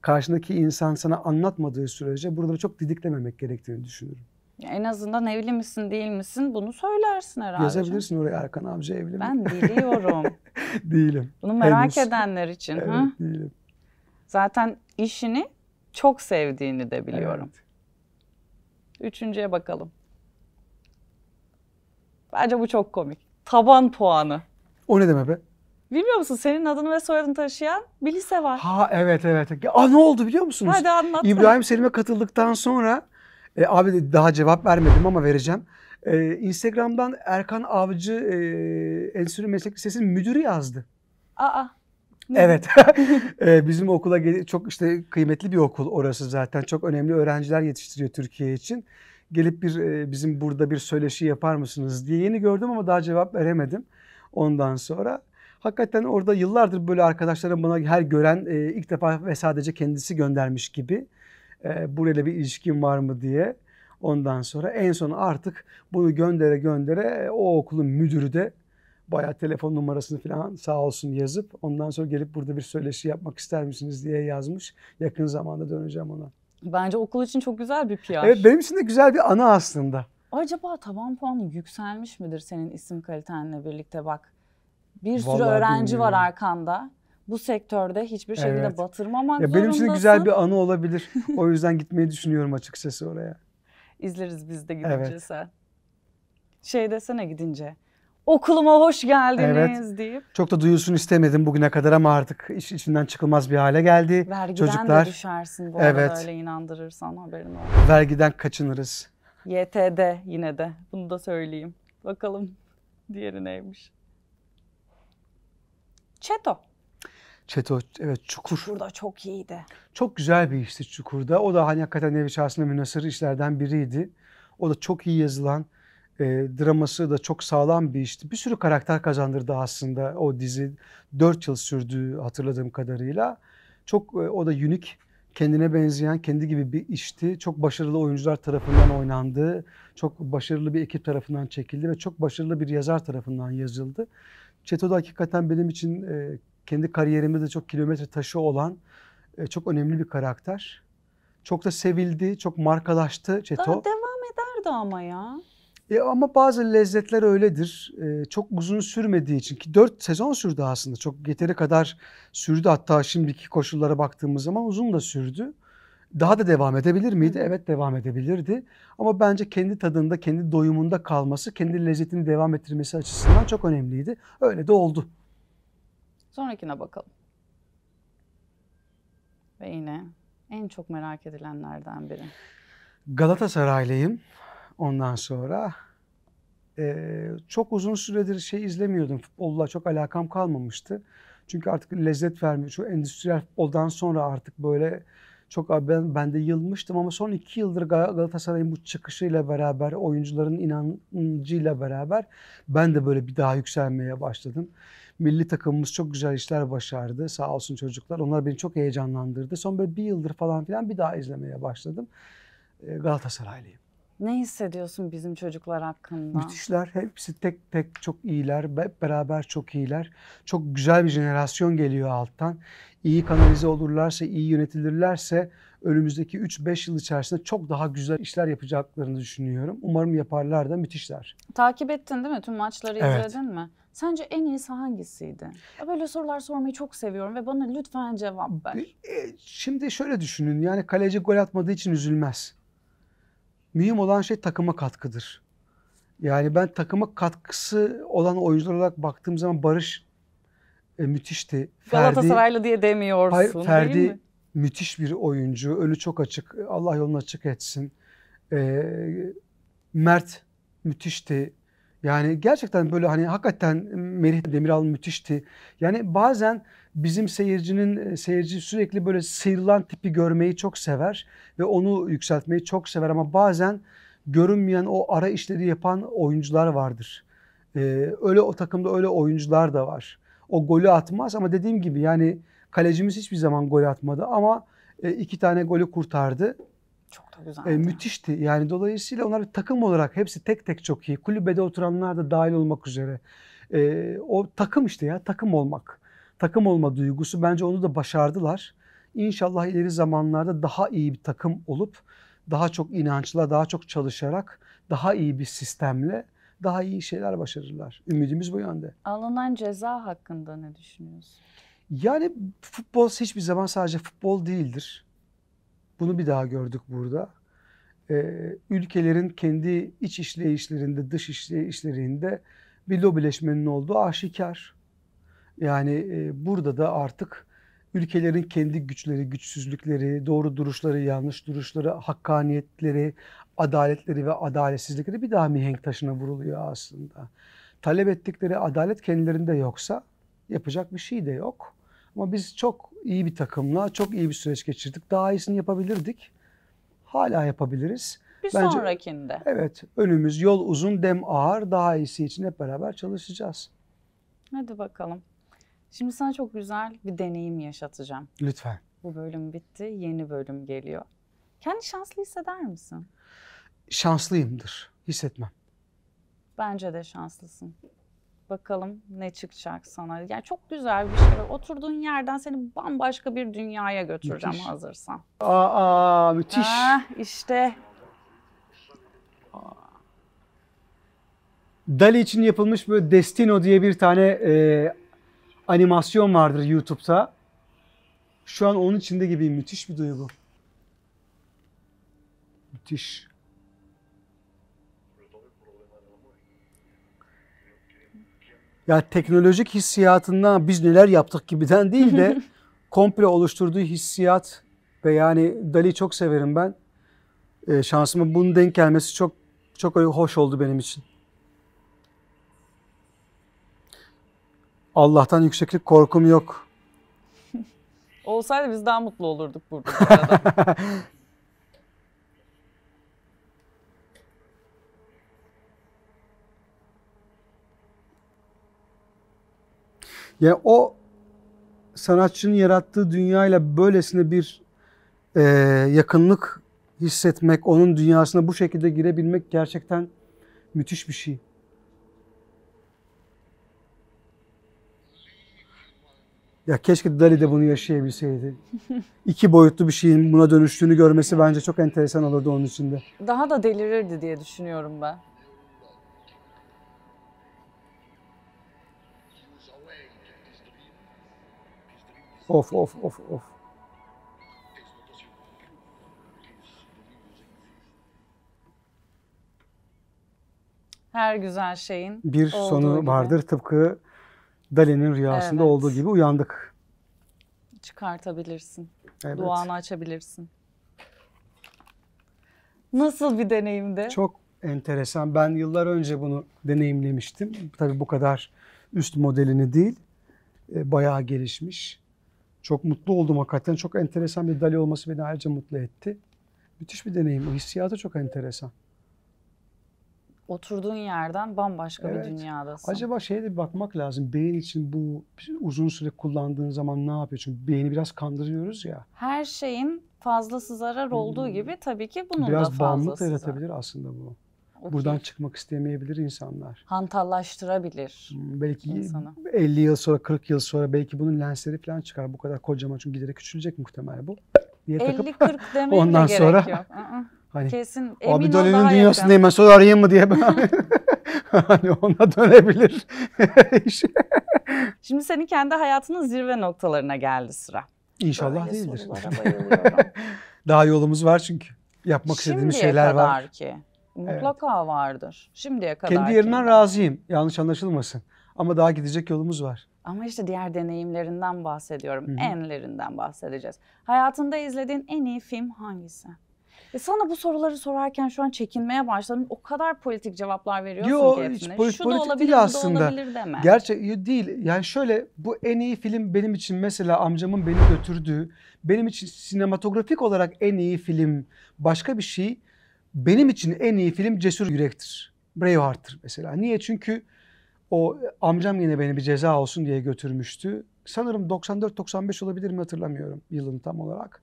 Karşındaki insan sana anlatmadığı sürece buraları çok didiklememek gerektiğini düşünürüm. En azından evli misin değil misin bunu söylersin herhalde. Yazabilirsin oraya Erkan amca evli mi? Ben biliyorum. Değilim. Bunu merak Henüz. edenler için. Evet, Hı? değilim. Zaten işini çok sevdiğini de biliyorum. Evet. Üçüncüye bakalım. Bence bu çok komik. Taban puanı. O ne demek be? Bilmiyor musun senin adını ve soyadını taşıyan bir lise var. Ha evet. Ne oldu biliyor musunuz? Hadi anlat. İbrahim Selim'e katıldıktan sonra abi daha cevap vermedim ama vereceğim. Instagram'dan Erkan Avcı Endüstri Meslek Lisesi'nin müdürü yazdı. Aa. Evet. Bizim okula çok işte kıymetli bir okul orası zaten. Çok önemli öğrenciler yetiştiriyor Türkiye için. Gelip bizim burada bir söyleşi yapar mısınız diye yeni gördüm ama daha cevap veremedim. Ondan sonra hakikaten orada yıllardır böyle arkadaşlarım bana her gören ilk defa ve sadece kendisi göndermiş gibi burayla bir ilişkin var mı diye. Ondan sonra en son artık bunu göndere o okulun müdürü de bayağı telefon numarasını falan sağ olsun yazıp ondan sonra gelip burada bir söyleşi yapmak ister misiniz diye yazmış. Yakın zamanda döneceğim ona. Bence okul için çok güzel bir PR. Evet, benim için de güzel bir anı aslında. Acaba tavan puanı yükselmiş midir senin isim kalitenle birlikte bak. Bir sürü Vallahi öğrenci var bilmiyorum. arkanda. Bu sektörde hiçbir şekilde Evet. batırmamak Ya benim için de zorundasın. güzel bir anı olabilir. O yüzden gitmeyi düşünüyorum açıkçası oraya. İzleriz biz de gidince Evet. sen. Şey desene gidince. Okuluma hoş geldiniz Evet. deyip. Çok da duyulsun istemedim bugüne kadar ama artık içinden çıkılmaz bir hale geldi. Vergiden Çocuklar, de düşersin bu evet. arada öyle inandırırsan haberin olsun. Vergiden kaçınırız. YTD yine de bunu da söyleyeyim. Bakalım diğeri neymiş. Çeto. Çeto, evet, Çukur. Burada çok iyiydi. Çok güzel bir işti Çukur'da. O da hani hakikaten nevi şahsına münhasır işlerden biriydi. O da çok iyi yazılan, draması da çok sağlam bir işti. Bir sürü karakter kazandırdı aslında o dizi. 4 yıl sürdü hatırladığım kadarıyla. Çok o da unik, kendine benzeyen, kendi gibi bir işti. Çok başarılı oyuncular tarafından oynandı. Çok başarılı bir ekip tarafından çekildi ve çok başarılı bir yazar tarafından yazıldı. Çeto da hakikaten benim için kendi kariyerimde de çok kilometre taşı olan çok önemli bir karakter. Çok da sevildi, çok markalaştı Çeto. Daha devam ederdi ama ya. Ama bazı lezzetler öyledir. Çok uzun sürmediği için ki 4 sezon sürdü aslında. Çok yeteri kadar sürdü. Hatta şimdiki koşullara baktığımız zaman uzun da sürdü. Daha da devam edebilir miydi? Evet, devam edebilirdi. Ama bence kendi tadında, kendi doyumunda kalması, kendi lezzetini devam ettirmesi açısından çok önemliydi. Öyle de oldu. Sonrakine bakalım. Ve yine en çok merak edilenlerden biri. Galatasaraylıyım. Ondan sonra çok uzun süredir izlemiyordum. Futbolla çok alakam kalmamıştı. Çünkü artık lezzet vermiyor. Şu endüstriyel futboldan sonra artık böyle çok ben de yılmıştım ama son 2 yıldır Galatasaray'ın bu çıkışıyla beraber, oyuncuların inancıyla beraber ben de böyle bir daha yükselmeye başladım. Milli takımımız çok güzel işler başardı. Sağ olsun çocuklar. Onlar beni çok heyecanlandırdı. Son böyle 1 yıldır falan filan bir daha izlemeye başladım. Galatasaraylıyım. Ne hissediyorsun bizim çocuklar hakkında? Müthişler. Hepsi tek tek çok iyiler. Hep beraber çok iyiler. Çok güzel bir jenerasyon geliyor alttan. İyi kanalize olurlarsa, iyi yönetilirlerse önümüzdeki 3-5 yıl içerisinde çok daha güzel işler yapacaklarını düşünüyorum. Umarım yaparlar da, müthişler. Takip ettin değil mi? Tüm maçları Evet. izledin mi? Sence en iyisi hangisiydi? Böyle sorular sormayı çok seviyorum ve bana lütfen cevap ver. Şimdi şöyle düşünün. Yani kaleci gol atmadığı için üzülmez. Mühim olan şey takıma katkıdır. Yani ben takıma katkısı olan oyuncular olarak baktığım zaman Barış müthişti. Galatasaraylı diye demiyorsun, Hayır, Ferdi değil mi? müthiş bir oyuncu. Önü çok açık. Allah yolunu açık etsin. Mert müthişti. Yani gerçekten böyle hani hakikaten Merih Demiral müthişti. Yani bazen bizim seyirci sürekli böyle sıyrılan tipi görmeyi çok sever ve onu yükseltmeyi çok sever ama bazen görünmeyen o ara işleri yapan oyuncular vardır. Öyle o takımda öyle oyuncular da var. O golü atmaz ama dediğim gibi yani kalecimiz hiçbir zaman gol atmadı ama 2 tane golü kurtardı. Çok da güzeldi. Müthişti. Yani dolayısıyla onlar bir takım olarak hepsi tek tek çok iyi. Kulübede oturanlar da dahil olmak üzere. O takım işte ya, takım olmak. Takım olma duygusu, bence onu da başardılar. İnşallah ileri zamanlarda daha iyi bir takım olup daha çok inançla, daha çok çalışarak, daha iyi bir sistemle daha iyi şeyler başarırlar. Ümidimiz bu yönde. Alınan ceza hakkında ne düşünüyorsun? Yani futbol hiçbir zaman sadece futbol değildir. Bunu bir daha gördük burada. Ülkelerin kendi iç işleyişlerinde, dış işleyişlerinde bir lobileşmenin olduğu aşikar. Yani burada da artık ülkelerin kendi güçleri, güçsüzlükleri, doğru duruşları, yanlış duruşları, hakkaniyetleri, adaletleri ve adaletsizlikleri bir daha mihenk taşına vuruluyor aslında. Talep ettikleri adalet kendilerinde yoksa yapacak bir şey de yok. Ama biz çok iyi bir takımla, çok iyi bir süreç geçirdik. Daha iyisini yapabilirdik. Hala yapabiliriz. Bir Bence, sonrakinde. evet, önümüz yol uzun, dem ağır. Daha iyisi için hep beraber çalışacağız. Hadi bakalım. Şimdi sana çok güzel bir deneyim yaşatacağım. Lütfen. Bu bölüm bitti, yeni bölüm geliyor. Kendi şanslı hisseder misin? Şanslıyımdır. Hissetmem. Bence de şanslısın. Bakalım ne çıkacak sana. Yani çok güzel bir şey. Oturduğun yerden seni bambaşka bir dünyaya götüreceğim Müthiş. hazırsan. Aa, müthiş. İşte. Dali için yapılmış böyle Destino diye bir tane animasyon vardır YouTube'da. Şu an onun içinde gibiyim. Müthiş bir duygu. Müthiş. Ya teknolojik hissiyatından biz neler yaptık gibiden değil de komple oluşturduğu hissiyat ve yani Dali'yi çok severim ben. Şansıma bunun denk gelmesi çok çok hoş oldu benim için. Allah'tan yükseklik korkum yok. Olsaydı biz daha mutlu olurduk burada bu arada. Ya o sanatçının yarattığı dünyayla böylesine bir yakınlık hissetmek, onun dünyasına bu şekilde girebilmek gerçekten müthiş bir şey. Ya keşke Dali de bunu yaşayabilseydi. İki boyutlu bir şeyin buna dönüştüğünü görmesi bence çok enteresan olurdu onun için de. Daha da delirirdi diye düşünüyorum ben. Of of of of. Her güzel şeyin Bir olduğu sonu gibi vardır. Tıpkı Dali'nin rüyasında Evet. olduğu gibi uyandık. çıkartabilirsin. Evet. Duanı açabilirsin. Nasıl bir deneyimdi? Çok enteresan. Ben yıllar önce bunu deneyimlemiştim. Tabii bu kadar üst modelini değil. Bayağı gelişmiş. Çok mutlu oldum hakikaten. Çok enteresan bir Dali olması beni ayrıca mutlu etti. Müthiş bir deneyim. O hissiyatı çok enteresan. Oturduğun yerden bambaşka Evet. bir dünyadasın. Acaba şeye de bir bakmak lazım. Beyin için bu uzun süre kullandığın zaman ne yapıyor? Çünkü beyni biraz kandırıyoruz ya. Her şeyin fazlası zarar olduğu gibi tabii ki bunun da Biraz bağımlılık fazlası da zarar. yaratabilir aslında bu. Okey. Buradan çıkmak istemeyebilir insanlar. Hantallaştırabilir. Belki İnsanı. 50 yıl sonra, 40 yıl sonra belki bunun lensleri falan çıkar. Bu kadar kocaman çünkü giderek küçülecek muhtemelen bu. Diye takıp 50-40 demeye ondan de sonra- gerek yok. hani Kesin emin abi ol Dali'nin daha dünyasındayım yakın. ben sonra arayayım mı diye ben hani ona dönebilir. Şimdi senin kendi hayatının zirve noktalarına geldi sıra. İnşallah Böyle değildir. sorulara bayılıyorum. Daha yolumuz var çünkü. Yapmak istediğimiz Şimdiye şeyler kadar var. ki mutlaka vardır. Şimdiye kadar Kendi yerinden razıyım. Yanlış anlaşılmasın. Ama daha gidecek yolumuz var. Ama işte diğer deneyimlerinden bahsediyorum. Hı hı. Enlerinden bahsedeceğiz. Hayatında izlediğin en iyi film hangisi? Sana bu soruları sorarken şu an çekinmeye başladım. O kadar politik cevaplar veriyorsun Yo, ki hiç hepsine. politik Şu da olabilir, değil bu da aslında. olabilir deme. Gerçek değil. Yani şöyle bu en iyi film benim için mesela amcamın beni götürdüğü, benim için sinematografik olarak en iyi film başka bir şey. Benim için en iyi film Cesur Yürek'tir. Braveheart'tır mesela. Niye? Çünkü o amcam yine beni bir ceza olsun diye götürmüştü. Sanırım 94-95 olabilir mi hatırlamıyorum yılını tam olarak.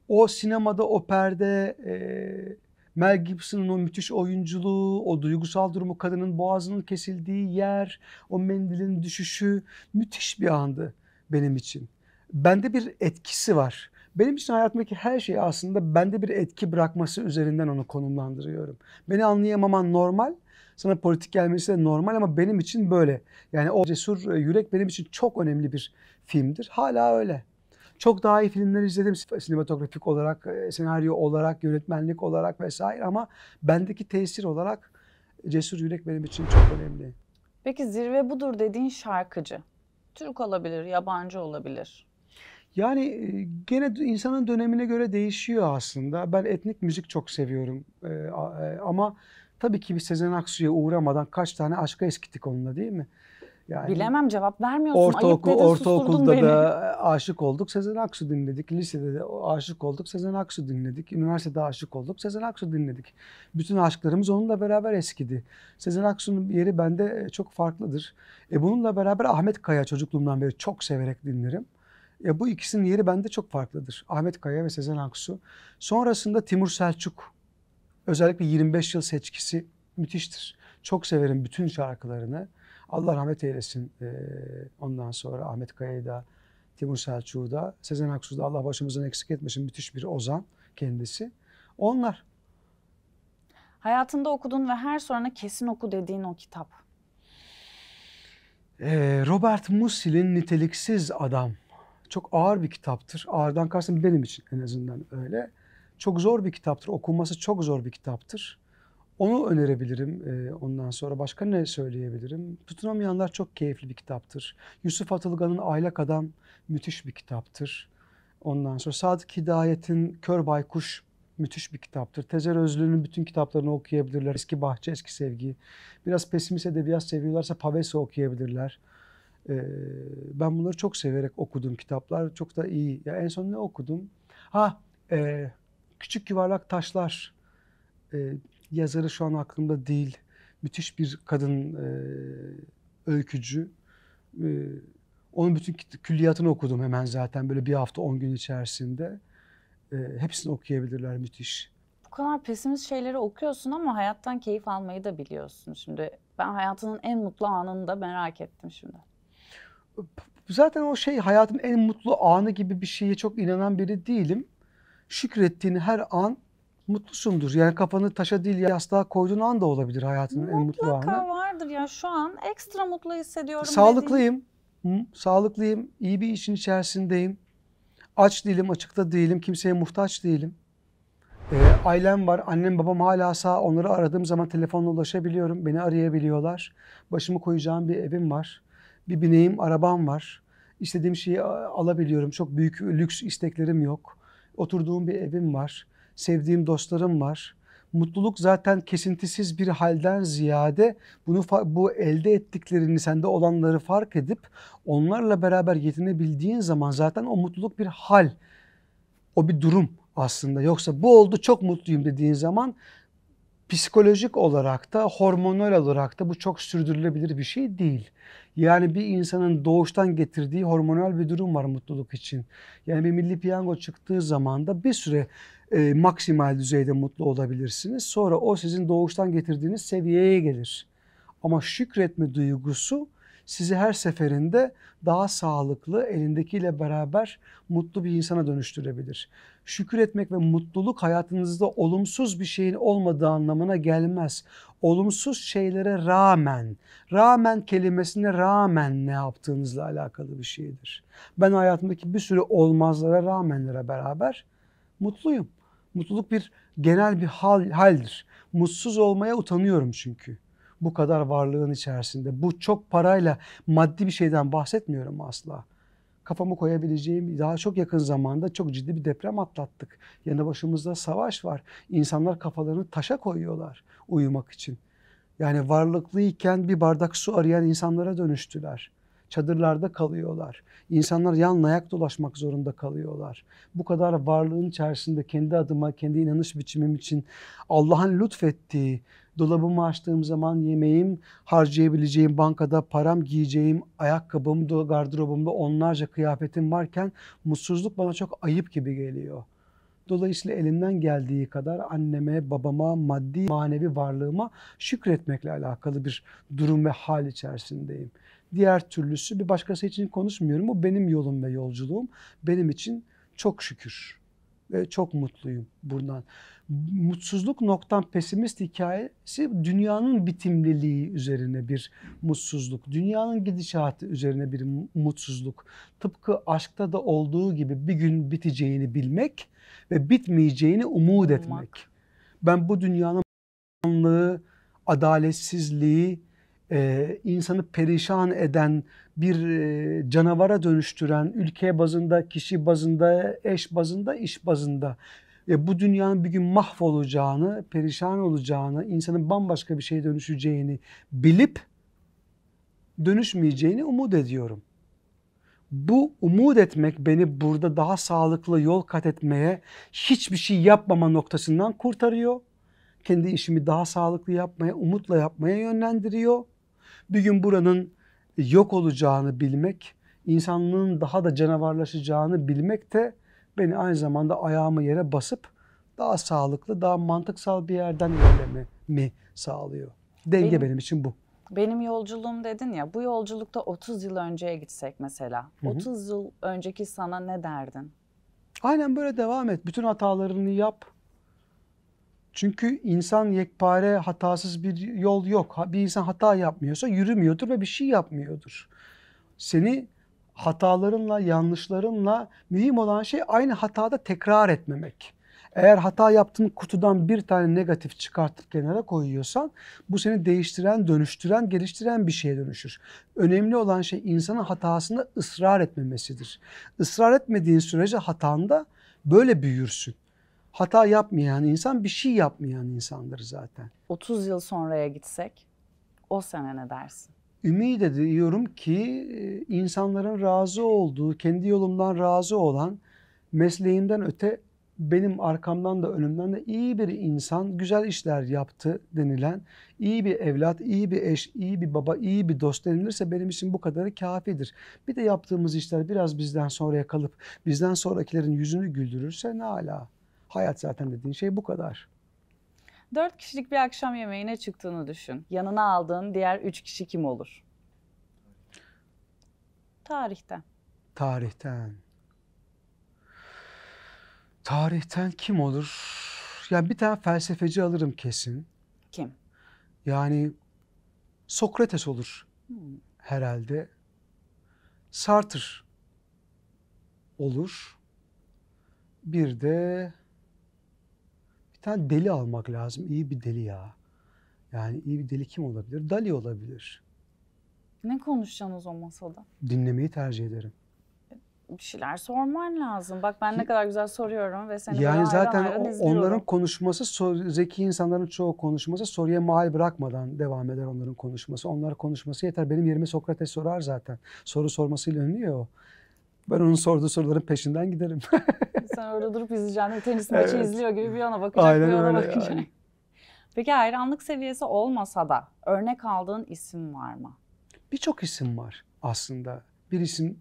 O sinemada o perde, Mel Gibson'ın o müthiş oyunculuğu, o duygusal durumu, kadının boğazının kesildiği yer, o mendilin düşüşü müthiş bir andı benim için. Bende bir etkisi var. Benim için hayatımdaki her şey aslında bende bir etki bırakması üzerinden onu konumlandırıyorum. Beni anlayamaman normal, sana politik gelmesi de normal ama benim için böyle. Yani o Cesur Yürek benim için çok önemli bir filmdir. Hala öyle. Çok daha iyi filmler izledim sinematografik olarak, senaryo olarak, yönetmenlik olarak vesaire ama bendeki tesir olarak Cesur Yürek benim için çok önemli. Peki zirve budur dediğin şarkıcı. Türk olabilir, yabancı olabilir. Yani gene insanın dönemine göre değişiyor aslında. Ben etnik müzik çok seviyorum. Ama tabii ki bir Sezen Aksu'ya uğramadan kaç tane aşka eskittik onunla, değil mi? Yani Bilemem, cevap vermiyorsun. Ayıp dedin, susturdun ortaokulda beni. da aşık olduk, Sezen Aksu dinledik. Lisede de aşık olduk, Sezen Aksu dinledik. Üniversitede aşık olduk, Sezen Aksu dinledik. Bütün aşklarımız onunla beraber eskidi. Sezen Aksu'nun yeri bende çok farklıdır. Bununla beraber Ahmet Kaya çocukluğumdan beri çok severek dinlerim. Bu ikisinin yeri bende çok farklıdır. Ahmet Kaya ve Sezen Aksu. Sonrasında Timur Selçuk. Özellikle 25 yıl seçkisi müthiştir. Çok severim bütün şarkılarını. Allah rahmet eylesin. Ondan sonra Ahmet Kaya'yı da, Timur Selçuk'u da, Sezen Aksu'yu da Allah başımızdan eksik etmesin. Müthiş bir ozan kendisi. Onlar. Hayatında okudun ve her sorana kesin oku dediğin o kitap. Robert Musil'in Niteliksiz Adam. Çok ağır bir kitaptır. Ağırdan kastım benim için en azından öyle. Çok zor bir kitaptır. Okunması çok zor bir kitaptır. Onu önerebilirim. Ondan sonra başka ne söyleyebilirim? Tutunamayanlar çok keyifli bir kitaptır. Yusuf Atılgan'ın Aylak Adam müthiş bir kitaptır. Ondan sonra Sadık Hidayet'in Kör Baykuş müthiş bir kitaptır. Tezer Özlü'nün bütün kitaplarını okuyabilirler. Eski Bahçe, Eski Sevgi. Biraz pesimist edebiyat seviyorlarsa Pavese okuyabilirler. Ben bunları çok severek okuduğum kitaplar. Çok da iyi. Ya en son ne okudum? Küçük Yuvarlak Taşlar. Yazarı şu an aklımda değil. Müthiş bir kadın öykücü. Onun bütün külliyatını okudum hemen zaten böyle bir hafta 10 gün içerisinde. Hepsini okuyabilirler, müthiş. Bu kadar pesimist şeyleri okuyorsun ama hayattan keyif almayı da biliyorsun. Şimdi ben hayatının en mutlu anını da merak ettim şimdi. Zaten o hayatın en mutlu anı gibi bir şeye çok inanan biri değilim. Şükrettiğin her an mutlusundur. Yani kafanı taşa değil yastığa koyduğun an da olabilir hayatının en mutlu anı. Mutlaka vardır ya, şu an ekstra mutlu hissediyorum. Sağlıklıyım. Sağlıklıyım. İyi bir işin içerisindeyim. Aç değilim, açıkta değilim. Kimseye muhtaç değilim. Ailem var. Annem babam hala sağ. Onları aradığım zaman telefonla ulaşabiliyorum. Beni arayabiliyorlar. Başımı koyacağım bir evim var. Bir bineğim, arabam var. İstediğim şeyi alabiliyorum. Çok büyük lüks isteklerim yok. Oturduğum bir evim var. Sevdiğim dostlarım var. Mutluluk zaten kesintisiz bir halden ziyade bu elde ettiklerini, sende olanları fark edip onlarla beraber yetinebildiğin zaman zaten o mutluluk bir hal. O bir durum aslında. Yoksa bu oldu çok mutluyum dediğin zaman psikolojik olarak da hormonal olarak da bu çok sürdürülebilir bir şey değil. Yani bir insanın doğuştan getirdiği hormonal bir durum var mutluluk için. Yani bir milli piyango çıktığı zaman da bir süre maksimal düzeyde mutlu olabilirsiniz. Sonra o sizin doğuştan getirdiğiniz seviyeye gelir. Ama şükretme duygusu sizi her seferinde daha sağlıklı, elindekiyle beraber mutlu bir insana dönüştürebilir. Şükür etmek ve mutluluk hayatınızda olumsuz bir şeyin olmadığı anlamına gelmez. Olumsuz şeylere rağmen kelimesine rağmen ne yaptığınızla alakalı bir şeydir. Ben hayatımdaki bir sürü olmazlara rağmenlere beraber mutluyum. Mutluluk bir genel bir haldir. Mutsuz olmaya utanıyorum çünkü. Bu kadar varlığın içerisinde. Bu çok parayla maddi bir şeyden bahsetmiyorum asla. Kafamı koyabileceğim daha çok yakın zamanda çok ciddi bir deprem atlattık. Yanı başımızda savaş var. İnsanlar kafalarını taşa koyuyorlar uyumak için. Yani varlıklıyken bir bardak su arayan insanlara dönüştüler. Çadırlarda kalıyorlar. İnsanlar yalnayak dolaşmak zorunda kalıyorlar. Bu kadar varlığın içerisinde kendi adıma, kendi inanış biçimim için Allah'ın lütfettiği, dolabımı açtığım zaman yemeğim, harcayabileceğim, bankada param, giyeceğim, ayakkabım, gardırobumda onlarca kıyafetim varken mutsuzluk bana çok ayıp gibi geliyor. Dolayısıyla elimden geldiği kadar anneme, babama, maddi, manevi varlığıma şükretmekle alakalı bir durum ve hal içerisindeyim. Diğer türlüsü bir başkası için konuşmuyorum. O benim yolum ve yolculuğum. Benim için çok şükür ve çok mutluyum bundan. Mutsuzluk noktam pesimist hikayesi dünyanın bitimliliği üzerine bir mutsuzluk. Dünyanın gidişatı üzerine bir mutsuzluk. Tıpkı aşkta da olduğu gibi bir gün biteceğini bilmek ve bitmeyeceğini umut etmek. Ben bu dünyanın adaletsizliği, insanı perişan eden bir canavara dönüştüren, ülke bazında, kişi bazında, eş bazında, iş bazında bu dünyanın bir gün mahvolacağını, perişan olacağını, insanın bambaşka bir şeye dönüşeceğini bilip dönüşmeyeceğini umut ediyorum. Bu umut etmek beni burada daha sağlıklı yol kat etmeye, hiçbir şey yapmama noktasından kurtarıyor. Kendi işimi daha sağlıklı yapmaya, umutla yapmaya yönlendiriyor. Bir gün buranın yok olacağını bilmek, insanlığın daha da canavarlaşacağını bilmek de beni aynı zamanda ayağımı yere basıp daha sağlıklı, daha mantıksal bir yerden ilerlememi sağlıyor. Denge benim için bu. Benim yolculuğum dedin ya, bu yolculukta 30 yıl önceye gitsek mesela, 30 yıl önceki sana ne derdin? Aynen böyle devam et. Bütün hatalarını yap. Çünkü insan yekpare, hatasız bir yol yok. Bir insan hata yapmıyorsa yürümüyordur ve bir şey yapmıyordur. Seni hatalarınla, yanlışlarınla mühim olan şey aynı hatada tekrar etmemek. Eğer hata yaptığın kutudan bir tane negatif çıkartıp kenara koyuyorsan bu seni değiştiren, dönüştüren, geliştiren bir şeye dönüşür. Önemli olan şey insanın hatasında ısrar etmemesidir. Israr etmediğin sürece hatanda böyle büyürsün. Hata yapmayan insan bir şey yapmayan insandır zaten. 30 yıl sonraya gitsek o sene ne dersin? Ümit ediyorum ki insanların razı olduğu, kendi yolumdan razı olan, mesleğimden öte benim arkamdan da önümden de iyi bir insan, güzel işler yaptı denilen, iyi bir evlat, iyi bir eş, iyi bir baba, iyi bir dost denilirse benim için bu kadarı kafidir. Bir de yaptığımız işler biraz bizden sonraya kalıp bizden sonrakilerin yüzünü güldürürse ne ala. Hayat zaten dediğin şey bu kadar. 4 kişilik bir akşam yemeğine çıktığını düşün. Yanına aldığın diğer 3 kişi kim olur? Tarihten. Tarihten kim olur? Yani bir tane felsefeci alırım kesin. Kim? Yani Sokrates olur herhalde. Sartre olur. Bir de bir tane deli almak lazım. İyi bir deli ya. Yani iyi bir deli kim olabilir? Dali olabilir. Ne konuşacaksınız o masada? Dinlemeyi tercih ederim. Bir şeyler sorman lazım. Bak ben ne kadar güzel soruyorum ve seni Yani böyle zaten hayran hayran izliyorum. onların konuşması, zeki insanların çoğu konuşması soruya mahal bırakmadan devam eder onların konuşması. Onlar konuşması yeter. Benim yerime Sokrates sorar zaten. Soru sormasıyla ünlü o. Ben onun sorduğu soruların peşinden giderim. Sen orada durup izleyeceksin. Bir tenis maçı izliyor gibi bir yana bakacak, Aynen bir yana öyle bakacak. yani. Peki hayranlık seviyesi olmasa da örnek aldığın isim var mı? Birçok isim var aslında. Bir isim,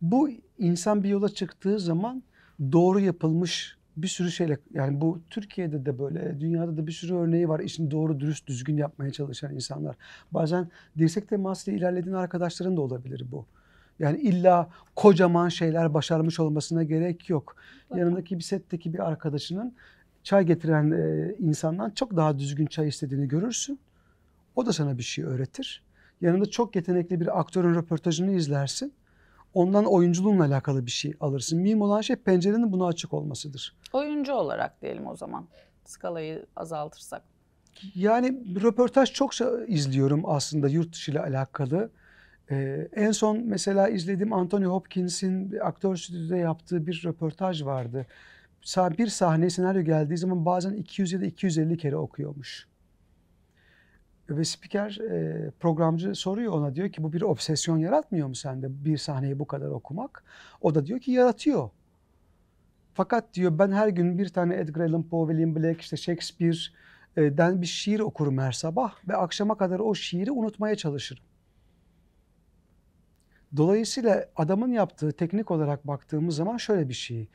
bu insan bir yola çıktığı zaman doğru yapılmış bir sürü şeyle, yani bu Türkiye'de de böyle, dünyada da bir sürü örneği var. İşini doğru, dürüst, düzgün yapmaya çalışan insanlar. Bazen dirsek temasıyla ilerlediğin arkadaşların da olabilir bu. Yani illa kocaman şeyler başarmış olmasına gerek yok. Yanındaki bir setteki bir arkadaşının çay getiren insandan çok daha düzgün çay istediğini görürsün. O da sana bir şey öğretir. Yanında çok yetenekli bir aktörün röportajını izlersin. Ondan oyunculuğunla alakalı bir şey alırsın. Mühim olan şey pencerenin buna açık olmasıdır. Oyuncu olarak diyelim o zaman. Skalayı azaltırsak. Yani röportaj çok izliyorum aslında yurt dışı ile alakalı. En son mesela izlediğim Anthony Hopkins'in aktör stüdyoda yaptığı bir röportaj vardı. Bir sahne senaryo geldiği zaman bazen 200 ya da 250 kere okuyormuş. Ve spiker, programcı soruyor ona, diyor ki bu bir obsesyon yaratmıyor mu sende bir sahneyi bu kadar okumak? O da diyor ki yaratıyor. Fakat diyor ben her gün bir tane Edgar Allan Poe, William Blake, işte Shakespeare'den bir şiir okurum her sabah ve akşama kadar o şiiri unutmaya çalışırım. Dolayısıyla adamın yaptığı, teknik olarak baktığımız zaman şöyle bir şey.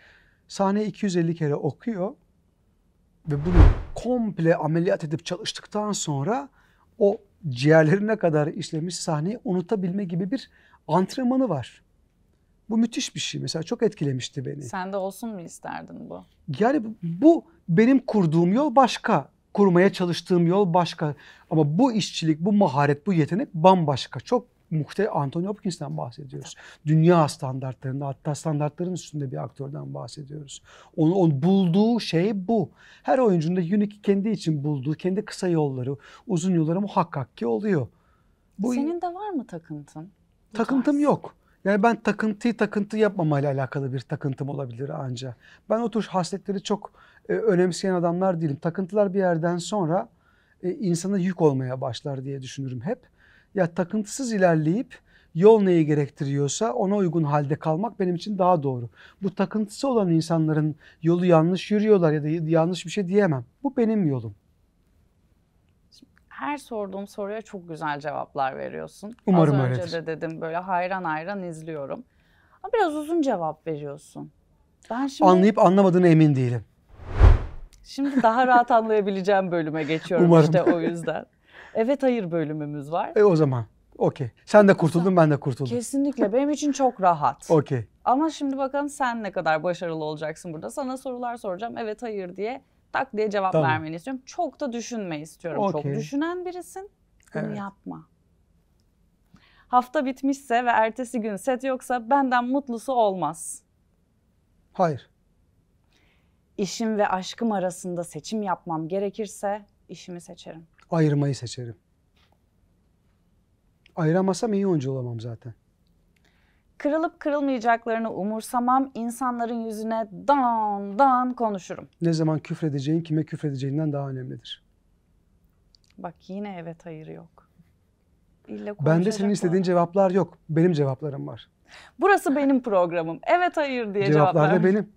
Sahneyi 250 kere okuyor ve bunu komple ameliyat edip çalıştıktan sonra o ciğerlerine kadar işlemiş sahneyi unutabilme gibi bir antrenmanı var. Bu müthiş bir şey. Mesela çok etkilemişti beni. Sen de olsun mu isterdin bu? Yani bu benim kurduğum yol başka. Kurmaya çalıştığım yol başka. Ama bu işçilik, bu maharet, bu yetenek bambaşka. Çok Anthony Hopkins'ten bahsediyoruz. Dünya standartlarında, hatta standartların üstünde bir aktörden bahsediyoruz. Onun bulduğu şey bu. Her oyuncunun da unique, kendi için bulduğu, kendi kısa yolları, uzun yolları muhakkak ki oluyor. Senin de var mı takıntın? Takıntım yok. Yani ben takıntı yapmamayla alakalı bir takıntım olabilir anca. Ben o tür hasletleri çok önemseyen adamlar değilim. Takıntılar bir yerden sonra insana yük olmaya başlar diye düşünürüm hep. Ya takıntısız ilerleyip yol neyi gerektiriyorsa ona uygun halde kalmak benim için daha doğru. Bu takıntısı olan insanların yolu yanlış yürüyorlar ya da yanlış bir şey diyemem. Bu benim yolum. Her sorduğum soruya çok güzel cevaplar veriyorsun. Umarım Az önce öyledir. de dedim böyle hayran hayran izliyorum. Ama biraz uzun cevap veriyorsun. Ben Anlayıp anlamadığına emin değilim. şimdi daha rahat anlayabileceğim bölüme geçiyorum Umarım. işte o yüzden. Evet hayır bölümümüz var. O zaman okey. Sen de kurtuldun, ben de kurtuldum. Kesinlikle benim için çok rahat. Okey. Ama şimdi bakalım sen ne kadar başarılı olacaksın burada. Sana sorular soracağım. Evet hayır diye tak diye cevap Tamam. vermeni istiyorum. Çok da düşünme istiyorum. Çok Okey. düşünen birisin. Bunu Evet. yapma. Hafta bitmişse ve ertesi gün set yoksa benden mutlusu olmaz. Hayır. İşim ve aşkım arasında seçim yapmam gerekirse işimi seçerim. Ayırmayı seçerim. Ayıramazsam iyi oyuncu olamam zaten. Kırılıp kırılmayacaklarını umursamam, insanların yüzüne dan dan konuşurum. Ne zaman küfredeceğin kime küfredeceğinden daha önemlidir. Bak yine evet hayır yok. İlle Bende senin istediğin cevaplar yok. Benim cevaplarım var. Burası benim programım. Evet hayır diye cevap Cevaplar da vermek. benim.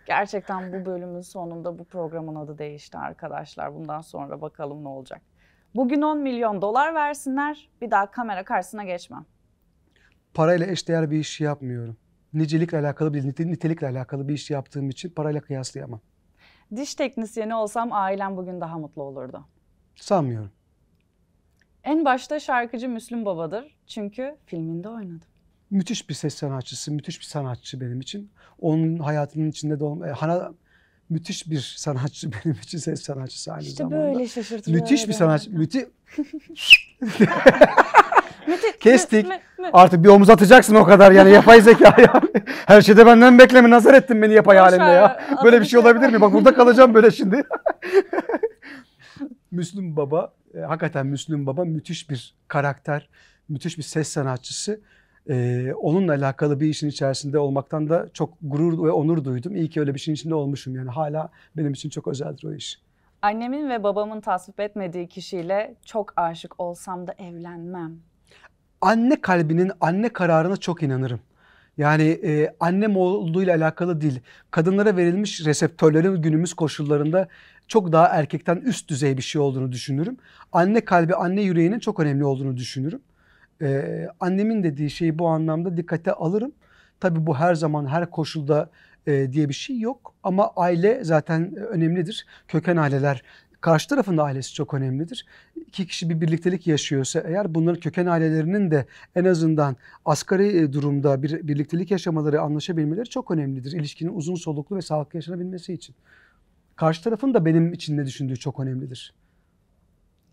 Gerçekten bu bölümün sonunda bu programın adı değişti arkadaşlar. Bundan sonra bakalım ne olacak. Bugün 10 milyon dolar versinler, bir daha kamera karşısına geçmem. Parayla eşdeğer bir iş yapmıyorum. Nicelikle alakalı değil, nitelikle alakalı bir iş yaptığım için parayla kıyaslayamam. Diş teknisyeni olsam ailem bugün daha mutlu olurdu. Sanmıyorum. En başta şarkıcı Müslüm Baba'dır. Çünkü filminde oynadım. Müthiş bir ses sanatçısı, müthiş bir sanatçı benim için. Onun hayatının içinde de müthiş bir sanatçı benim için, ses sanatçısı aynı İşte zamanda. böyle şaşırtıyor. Müthiş bir sanatçı. Müthiş. Kestik. Artık bir omuz atacaksın o kadar yani yapay zeka ya. Her şeyde benden bekleme, nazar ettin beni yapay Boş halimle ver, ya. Böyle bir şey olabilir mi? Bak burada kalacağım böyle şimdi. Müslüm Baba, hakikaten Müslüm Baba müthiş bir karakter, müthiş bir ses sanatçısı. Onunla alakalı bir işin içerisinde olmaktan da çok gurur ve onur duydum. İyi ki öyle bir şeyin içinde olmuşum yani. Hala benim için çok özeldir o iş. Annemin ve babamın tasvip etmediği kişiyle çok aşık olsam da evlenmem. Anne kalbinin anne kararına çok inanırım. Yani annem olduğuyla alakalı değil. Kadınlara verilmiş reseptörlerin günümüz koşullarında çok daha erkekten üst düzey bir şey olduğunu düşünürüm. Anne kalbi, anne yüreğinin çok önemli olduğunu düşünürüm. Annemin dediği şeyi bu anlamda dikkate alırım. Tabii bu her zaman her koşulda diye bir şey yok. Ama aile zaten önemlidir. Köken aileler, karşı tarafın da ailesi çok önemlidir. İki kişi bir birliktelik yaşıyorsa eğer bunların köken ailelerinin de en azından asgari durumda bir birliktelik yaşamaları, anlaşabilmeleri çok önemlidir. İlişkinin uzun soluklu ve sağlıklı yaşanabilmesi için. Karşı tarafın da benim için ne düşündüğü çok önemlidir.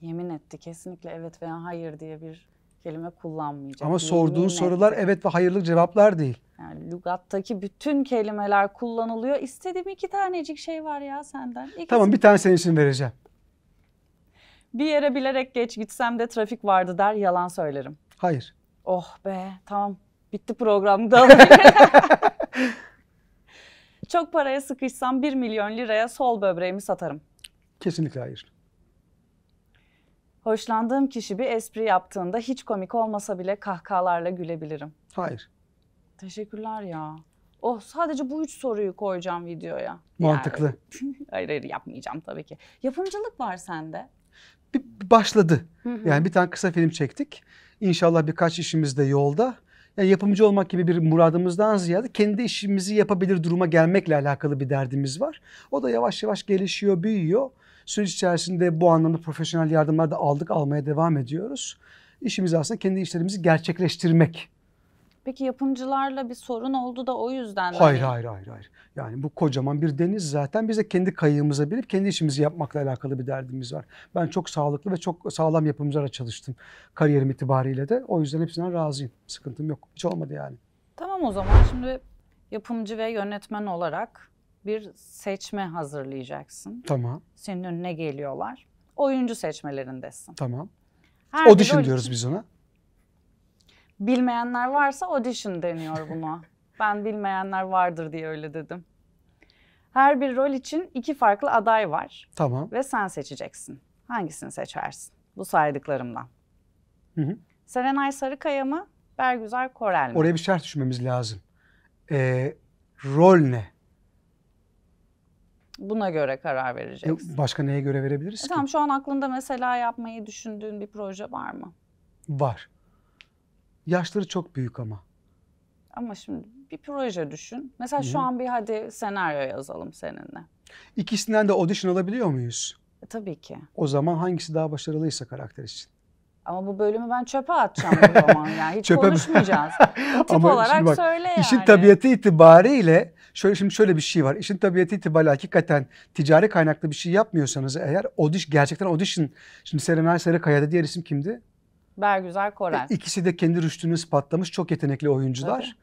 Yemin etti kesinlikle evet veya hayır diye bir kelime kullanmayacak. Ama sorduğun Yemin sorular etti. evet ve hayırlı cevaplar değil. Yani lügattaki bütün kelimeler kullanılıyor. İstediğim 2 tanecik şey var ya senden. İkisi. Tamam, bir tane senin için vereceğim. Bir yere bilerek geç gitsem de trafik vardı der, yalan söylerim. Hayır. Oh be, tamam. Bitti program. Çok paraya sıkışsam 1 milyon liraya sol böbreğimi satarım. Kesinlikle hayır. Hoşlandığım kişi bir espri yaptığında hiç komik olmasa bile kahkahalarla gülebilirim. Hayır. Teşekkürler ya. Oh, sadece bu 3 soruyu koyacağım videoya. Mantıklı. Yani, hayır yapmayacağım tabii ki. Yapımcılık var sende. Bir başladı. Hı. Yani bir tane kısa film çektik. İnşallah birkaç işimiz de yolda. Yani yapımcı olmak gibi bir muradımızdan ziyade kendi işimizi yapabilir duruma gelmekle alakalı bir derdimiz var. O da yavaş yavaş gelişiyor, büyüyor. Süreç içerisinde bu anlamda profesyonel yardımlar da aldık, almaya devam ediyoruz. İşimiz aslında kendi işlerimizi gerçekleştirmek. Peki yapımcılarla bir sorun oldu da o yüzden Hayır. Yani bu kocaman bir deniz zaten. Biz de kendi kayığımıza binip kendi işimizi yapmakla alakalı bir derdimiz var. Ben çok sağlıklı ve çok sağlam yapımcılara çalıştım kariyerim itibariyle de. O yüzden hepsinden razıyım. Sıkıntım yok. Hiç olmadı yani. Tamam, o zaman şimdi yapımcı ve yönetmen olarak bir seçme hazırlayacaksın. Tamam. Senin önüne geliyorlar. Oyuncu seçmelerindesin. Tamam. Her Audition bir rol diyoruz için- biz ona. Bilmeyenler varsa audition deniyor buna. Ben bilmeyenler vardır diye öyle dedim. Her bir rol için 2 farklı aday var. Tamam. Ve sen seçeceksin. Hangisini seçersin? Bu saydıklarımdan. Hı hı. Serenay Sarıkaya mı? Bergüzar Korel mi? Oraya bir şart düşmemiz lazım. Rol ne? Buna göre karar vereceksin. Başka neye göre verebiliriz ki? Tamam, şu an aklında mesela yapmayı düşündüğün bir proje var mı? Var. Yaşları çok büyük ama. Ama şimdi bir proje düşün. Mesela şu Hı-hı. an bir hadi senaryo yazalım seninle. İkisinden de audition alabiliyor muyuz? Tabii ki. O zaman hangisi daha başarılıysa karakter için? Ama bu bölümü ben çöpe atacağım o zaman. Yani hiç Çöpe- konuşmayacağız. O tip Ama olarak şimdi bak, söyle yani. İşin tabiatı itibariyle şöyle bir şey var. İşin tabiatı itibariyle hakikaten ticari kaynaklı bir şey yapmıyorsanız eğer gerçekten audition. Şimdi Serenay Sarıkaya'da diğer isim kimdi? Bergüzar Korel. İkisi de kendi rüştünü ispatlamış çok yetenekli oyuncular.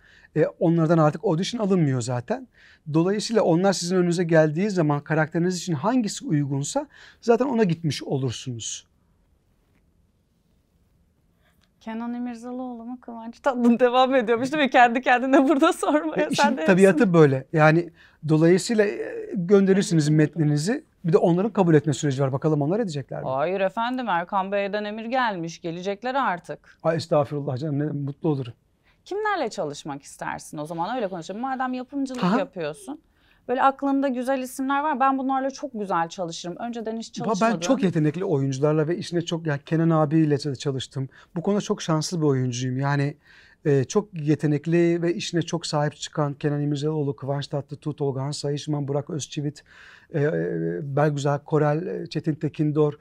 Onlardan artık audition alınmıyor zaten. Dolayısıyla onlar sizin önünüze geldiği zaman karakteriniz için hangisi uygunsa zaten ona gitmiş olursunuz. Kenan İmirzalıoğlu mu, Kıvanç Tatlıtuğ devam ediyormuş değil mi? Kendi kendine burada sormaya. İşin tabiatı böyle. Yani dolayısıyla gönderirsiniz metninizi. Bir de onların kabul etme süreci var. Bakalım onlar edecekler mi? Hayır efendim, Erkan Bey'den emir gelmiş. Gelecekler artık. Ay estağfurullah canım, ne mutlu olurum. Kimlerle çalışmak istersin o zaman? Öyle konuşalım. Madem yapımcılık Aha. yapıyorsun. Böyle aklında güzel isimler var. Ben bunlarla çok güzel çalışırım. Önceden hiç çalışmadım. Ben çok yetenekli oyuncularla ve işine çok, yani Kenan abiyle çalıştım. Bu konuda çok şanslı bir oyuncuyum. Yani çok yetenekli ve işine çok sahip çıkan Kenan İmirzalıoğlu, Kıvanç Tatlıtuğ, Tolga Sayışman, Burak Özçivit, Bergüzar Korel, Çetin Tekindor,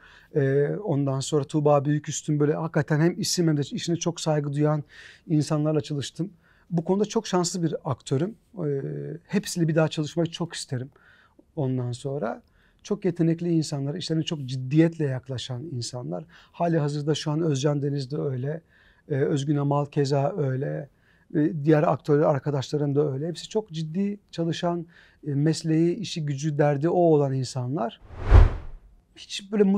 ondan sonra Tuğba Büyüküstün, böyle hakikaten hem isim hem de işine çok saygı duyan insanlarla çalıştım. Bu konuda çok şanslı bir aktörüm. Hepsiyle bir daha çalışmayı çok isterim. Ondan sonra çok yetenekli insanlar, işlerine çok ciddiyetle yaklaşan insanlar. Hali hazırda şu an Özcan Deniz de öyle, Özgün Amal keza öyle, diğer aktörler arkadaşlarım da öyle. Hepsi çok ciddi çalışan, mesleği, işi, gücü, derdi o olan insanlar. Hiç böyle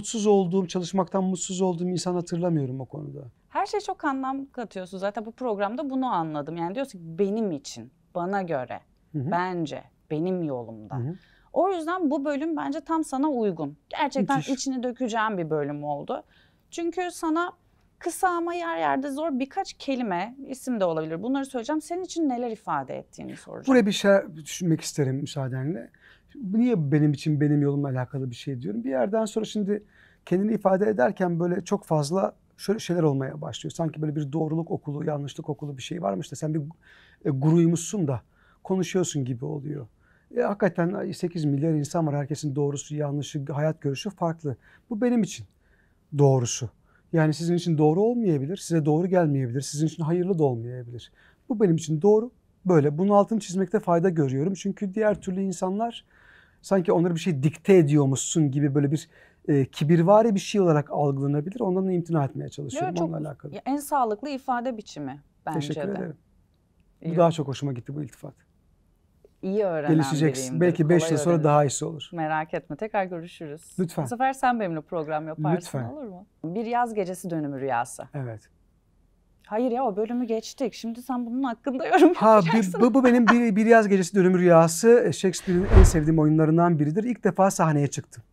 çalışmaktan mutsuz olduğum insan hatırlamıyorum o konuda. Her şey çok anlam katıyorsun. Zaten bu programda bunu anladım. Yani diyorsun ki benim için, bana göre, Hı-hı. bence, benim yolumda. Hı-hı. O yüzden bu bölüm bence tam sana uygun. Gerçekten Müthiş. içini dökeceğin bir bölüm oldu. Çünkü sana kısa ama yer yerde zor birkaç kelime, isim de olabilir. Bunları söyleyeceğim. Senin için neler ifade ettiğini soracağım. Buraya bir şey düşünmek isterim müsaadenle. Niye benim için, benim yolumla alakalı bir şey diyorum. Bir yerden sonra şimdi kendini ifade ederken böyle çok fazla şöyle şeyler olmaya başlıyor. Sanki böyle bir doğruluk okulu, yanlışlık okulu bir şey varmış da sen bir guruymuşsun da konuşuyorsun gibi oluyor. Hakikaten 8 milyar insan var. Herkesin doğrusu, yanlışı, hayat görüşü farklı. Bu benim için doğrusu. Yani sizin için doğru olmayabilir, size doğru gelmeyebilir, sizin için hayırlı da olmayabilir. Bu benim için doğru. Böyle. Bunun altını çizmekte fayda görüyorum. Çünkü diğer türlü insanlar sanki onlara bir şey dikte ediyormuşsun gibi böyle bir kibirvari bir şey olarak algılanabilir. Ondan da imtina etmeye çalışıyorum. Çok, onunla alakalı. en sağlıklı ifade biçimi bence Teşekkür de. ederim. İyi. Bu daha çok hoşuma gitti, bu iltifat. İyi öğrenen Gelişeceksin. biriyimdir. Belki 5 Kolay yıl sonra öğrenirim. daha iyisi olur. Merak etme, tekrar görüşürüz. Lütfen. Bu sefer sen benimle program yaparsın, Lütfen. olur mu? Bir yaz gecesi dönümü rüyası. Evet. Hayır ya, o bölümü geçtik. Şimdi sen bunun hakkında yorum Ha, yapacaksın. bu benim bir yaz gecesi dönümü rüyası. Shakespeare'in en sevdiğim oyunlarından biridir. İlk defa sahneye çıktım.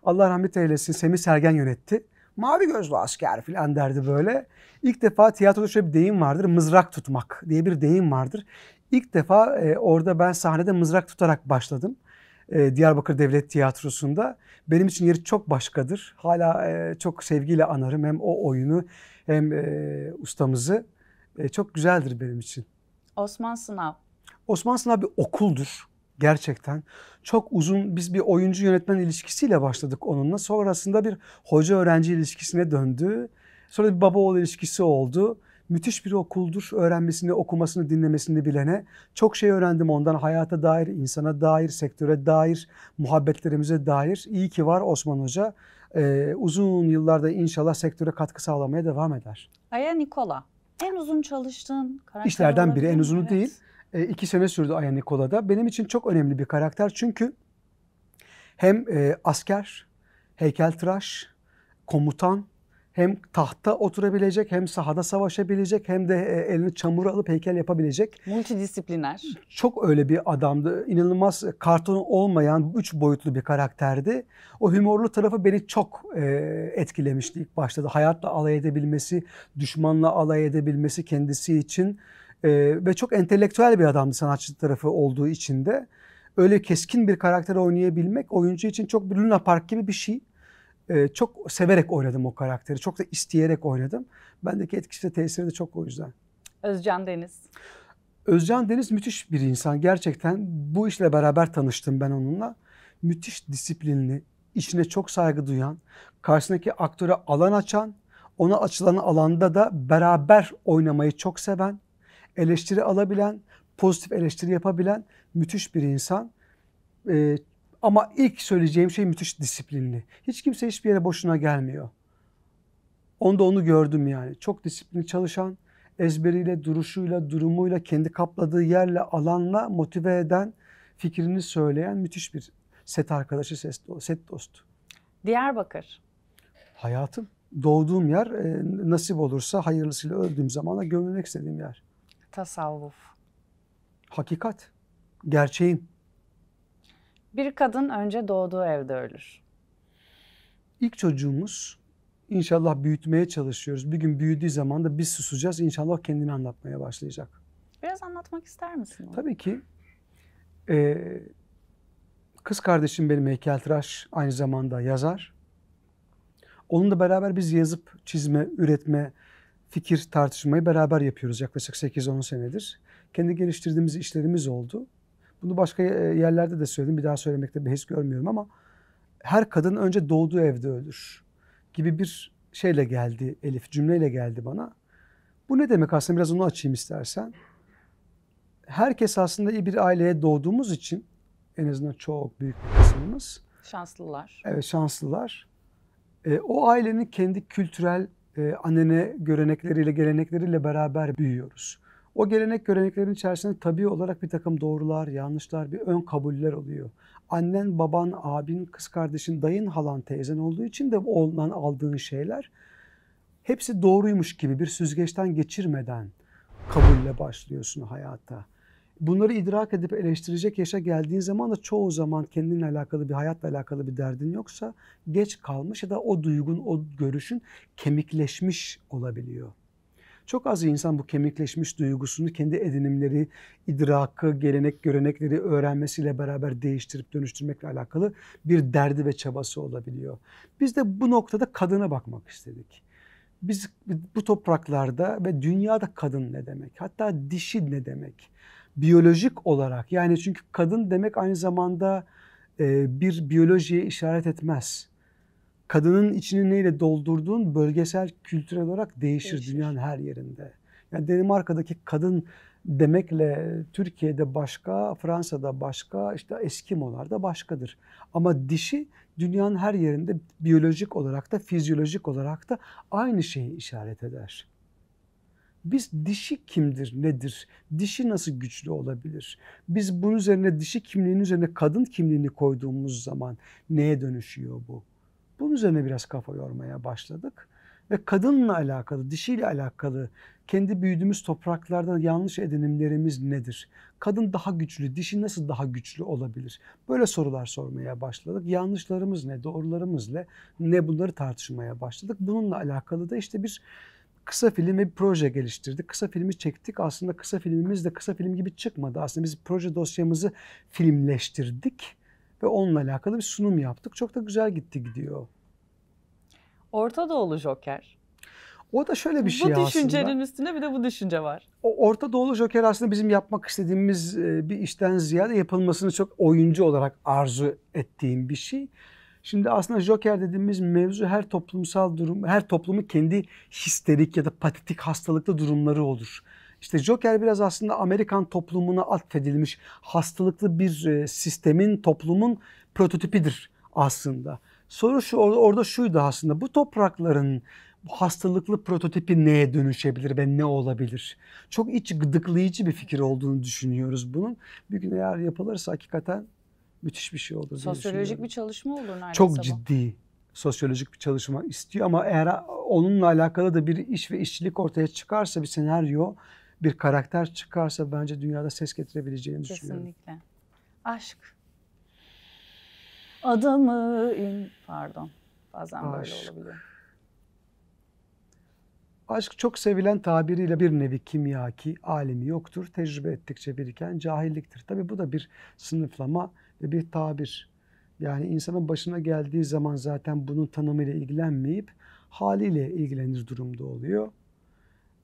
Allah rahmet eylesin, Semih Sergen yönetti. Mavi gözlü asker falan derdi böyle. İlk defa tiyatroda şöyle bir deyim vardır. Mızrak tutmak diye bir deyim vardır. İlk defa orada ben sahnede mızrak tutarak başladım. Diyarbakır Devlet Tiyatrosu'nda. Benim için yeri çok başkadır. Hala çok sevgiyle anarım hem o oyunu hem ustamızı. Çok güzeldir benim için. Osman Sınav. Osman Sınav bir okuldur gerçekten. Çok uzun, biz bir oyuncu yönetmen ilişkisiyle başladık onunla. Sonrasında bir hoca öğrenci ilişkisine döndü. Sonra bir baba oğul ilişkisi oldu. Müthiş bir okuldur. Öğrenmesini, okumasını, dinlemesini bilene. Çok şey öğrendim ondan. Hayata dair, insana dair, sektöre dair, muhabbetlerimize dair. İyi ki var Osman Hoca. Uzun yıllarda inşallah sektöre katkı sağlamaya devam eder. Aya Nikola. En uzun çalıştığın karakter İşlerden biri, en olabilir mi? uzunu Evet. değil. 2 sene sürdü Aya Nikola'da. Benim için çok önemli bir karakter. Çünkü hem asker, heykeltıraş, komutan, Hem tahta oturabilecek, hem sahada savaşabilecek, hem de elini çamura alıp heykel yapabilecek. Multidisipliner. Çok öyle bir adamdı. İnanılmaz karton olmayan 3 boyutlu bir karakterdi. O humorlu tarafı beni çok etkilemişti ilk başta da. Hayatla alay edebilmesi, düşmanla alay edebilmesi kendisi için. Ve çok entelektüel bir adamdı sanatçı tarafı olduğu için de. Öyle keskin bir karakter oynayabilmek oyuncu için çok bir Luna Park gibi bir şey. Çok severek oynadım o karakteri. Çok da isteyerek oynadım. Bendeki etkisi de tesiri de çok o yüzden. Özcan Deniz. Özcan Deniz müthiş bir insan. Gerçekten bu işle beraber tanıştım ben onunla. Müthiş disiplinli, işine çok saygı duyan, karşısındaki aktöre alan açan, ona açılan alanda da beraber oynamayı çok seven, eleştiri alabilen, pozitif eleştiri yapabilen müthiş bir insan. Ama ilk söyleyeceğim şey müthiş disiplinli. Hiç kimse hiçbir yere boşuna gelmiyor. Onda onu gördüm yani. Çok disiplinli çalışan, ezberiyle, duruşuyla, durumuyla, kendi kapladığı yerle, alanla motive eden, fikrini söyleyen müthiş bir set arkadaşı, set dostu. Diyarbakır. Hayatım, doğduğum yer, nasip olursa hayırlısıyla öldüğüm zaman da gömülmek istediğim yer. Tasavvuf. Hakikat, gerçeğim. Bir kadın önce doğduğu evde ölür. İlk çocuğumuz, İnşallah büyütmeye çalışıyoruz. Bir gün büyüdüğü zaman da biz susacağız. İnşallah kendini anlatmaya başlayacak. Biraz anlatmak ister misin onu? Tabii ki. Kız kardeşim benim heykeltıraş, aynı zamanda yazar. Onunla beraber biz yazıp, çizme, üretme, fikir tartışmayı beraber yapıyoruz yaklaşık 8-10 senedir. Kendi geliştirdiğimiz işlerimiz oldu. Bunu başka yerlerde de söyledim. Bir daha söylemekte beis görmüyorum ama her kadın önce doğduğu evde ölür gibi bir şeyle geldi Elif, cümleyle geldi bana. Bu ne demek aslında, biraz onu açayım istersen. Herkes aslında iyi bir aileye doğduğumuz için, en azından çok büyük bir kısmımız. Şanslılar. Evet, şanslılar. O ailenin kendi kültürel anne görenekleriyle, gelenekleriyle beraber büyüyoruz. O gelenek göreneklerin içerisinde tabii olarak bir takım doğrular, yanlışlar, bir ön kabuller oluyor. Annen, baban, abin, kız kardeşin, dayın, halan, teyzen olduğu için de ondan aldığın şeyler hepsi doğruymuş gibi bir süzgeçten geçirmeden kabulle başlıyorsun hayata. Bunları idrak edip eleştirecek yaşa geldiğin zaman da çoğu zaman kendinle alakalı bir, hayatla alakalı bir derdin yoksa geç kalmış ya da o duygun, o görüşün kemikleşmiş olabiliyor. Çok az insan bu kemikleşmiş duygusunu kendi edinimleri, idrakı, gelenek, görenekleri öğrenmesiyle beraber değiştirip dönüştürmekle alakalı bir derdi ve çabası olabiliyor. Biz de bu noktada kadına bakmak istedik. Biz bu topraklarda ve dünyada kadın ne demek? Hatta dişi ne demek? Biyolojik olarak, yani çünkü kadın demek aynı zamanda bir biyolojiye işaret etmez. Kadının içini neyle doldurduğun bölgesel, kültürel olarak değişir dünyanın her yerinde. Yani Danimarka'daki kadın demekle Türkiye'de başka, Fransa'da başka, işte Eskimolar'da başkadır. Ama dişi dünyanın her yerinde biyolojik olarak da fizyolojik olarak da aynı şeyi işaret eder. Biz dişi kimdir, nedir? Dişi nasıl güçlü olabilir? Biz bunun üzerine, dişi kimliğin üzerine kadın kimliğini koyduğumuz zaman neye dönüşüyor bu? Bunun üzerine biraz kafa yormaya başladık. Ve kadınla alakalı, dişiyle alakalı kendi büyüdüğümüz topraklarda yanlış edinimlerimiz nedir? Kadın daha güçlü, dişi nasıl daha güçlü olabilir? Böyle sorular sormaya başladık. Yanlışlarımız ne, doğrularımız ne, bunları tartışmaya başladık. Bununla alakalı da işte bir kısa film ve bir proje geliştirdik. Kısa filmi çektik. Aslında kısa filmimiz de kısa film gibi çıkmadı. Aslında biz proje dosyamızı filmleştirdik ve onunla alakalı bir sunum yaptık. Çok da güzel gidiyor. Orta Doğulu Joker. O da şöyle bir şey aslında. Bu düşüncenin üstüne bir de bu düşünce var. O Orta Doğulu Joker aslında bizim yapmak istediğimiz bir işten ziyade yapılmasını çok oyuncu olarak arzu ettiğim bir şey. Şimdi aslında Joker dediğimiz mevzu her toplumsal durum, her toplumun kendi histerik ya da patetik hastalıklı durumları olur. İşte Joker biraz aslında Amerikan toplumuna atfedilmiş hastalıklı bir sistemin, toplumun prototipidir aslında. Soru şu, orada şuydu aslında, bu toprakların bu hastalıklı prototipi neye dönüşebilir ve ne olabilir? Çok iç gıdıklayıcı bir fikir olduğunu düşünüyoruz bunun. Bir gün eğer yapılırsa hakikaten müthiş bir şey olur diye Sosyolojik düşünüyorum. bir çalışma olur neredeyse Çok bu. ciddi, sosyolojik bir çalışma istiyor ama eğer onunla alakalı da bir iş ve işçilik ortaya çıkarsa, bir senaryo, bir karakter çıkarsa bence dünyada ses getirebileceğini düşünüyorum. Kesinlikle. Aşk. Adamı pardon. Bazen böyle olabiliyor. Aşk çok sevilen tabiriyle bir nevi kimyaki, alemi yoktur. Tecrübe ettikçe biriken cahilliktir. Tabii bu da bir sınıflama ve bir tabir. Yani insanın başına geldiği zaman zaten bunun tanımıyla ilgilenmeyip haliyle ilgilenir durumda oluyor.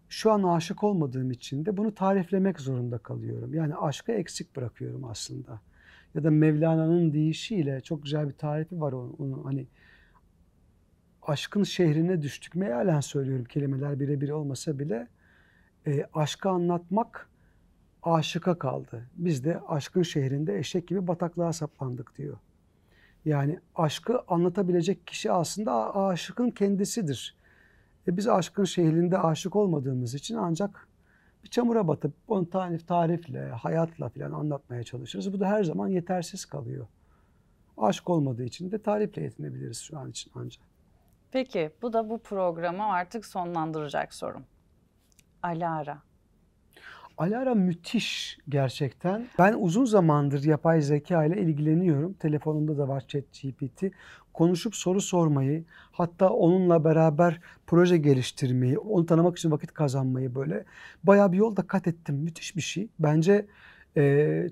Şu an aşık olmadığım için de bunu tariflemek zorunda kalıyorum. Yani aşkı eksik bırakıyorum aslında. Ya da Mevlana'nın deyişiyle çok güzel bir tarifi var onun. Hani aşkın şehrine düştük. Mealen söylüyorum, kelimeler birebir olmasa bile. Aşkı anlatmak aşıka kaldı. Biz de aşkın şehrinde eşek gibi bataklığa saplandık diyor. Yani aşkı anlatabilecek kişi aslında aşıkın kendisidir. Biz aşkın şehrinde aşık olmadığımız için ancak bir çamura batıp onu tarifle, hayatla falan anlatmaya çalışırız. Bu da her zaman yetersiz kalıyor. Aşk olmadığı için de tarifle yetinebiliriz şu an için ancak. Peki bu da bu programı artık sonlandıracak sorum. Alara. Alara müthiş gerçekten. Ben uzun zamandır yapay zeka ile ilgileniyorum. Telefonumda da var ChatGPT. Konuşup soru sormayı, hatta onunla beraber proje geliştirmeyi, onu tanımak için vakit kazanmayı böyle bayağı bir yolda kat ettim. Müthiş bir şey. Bence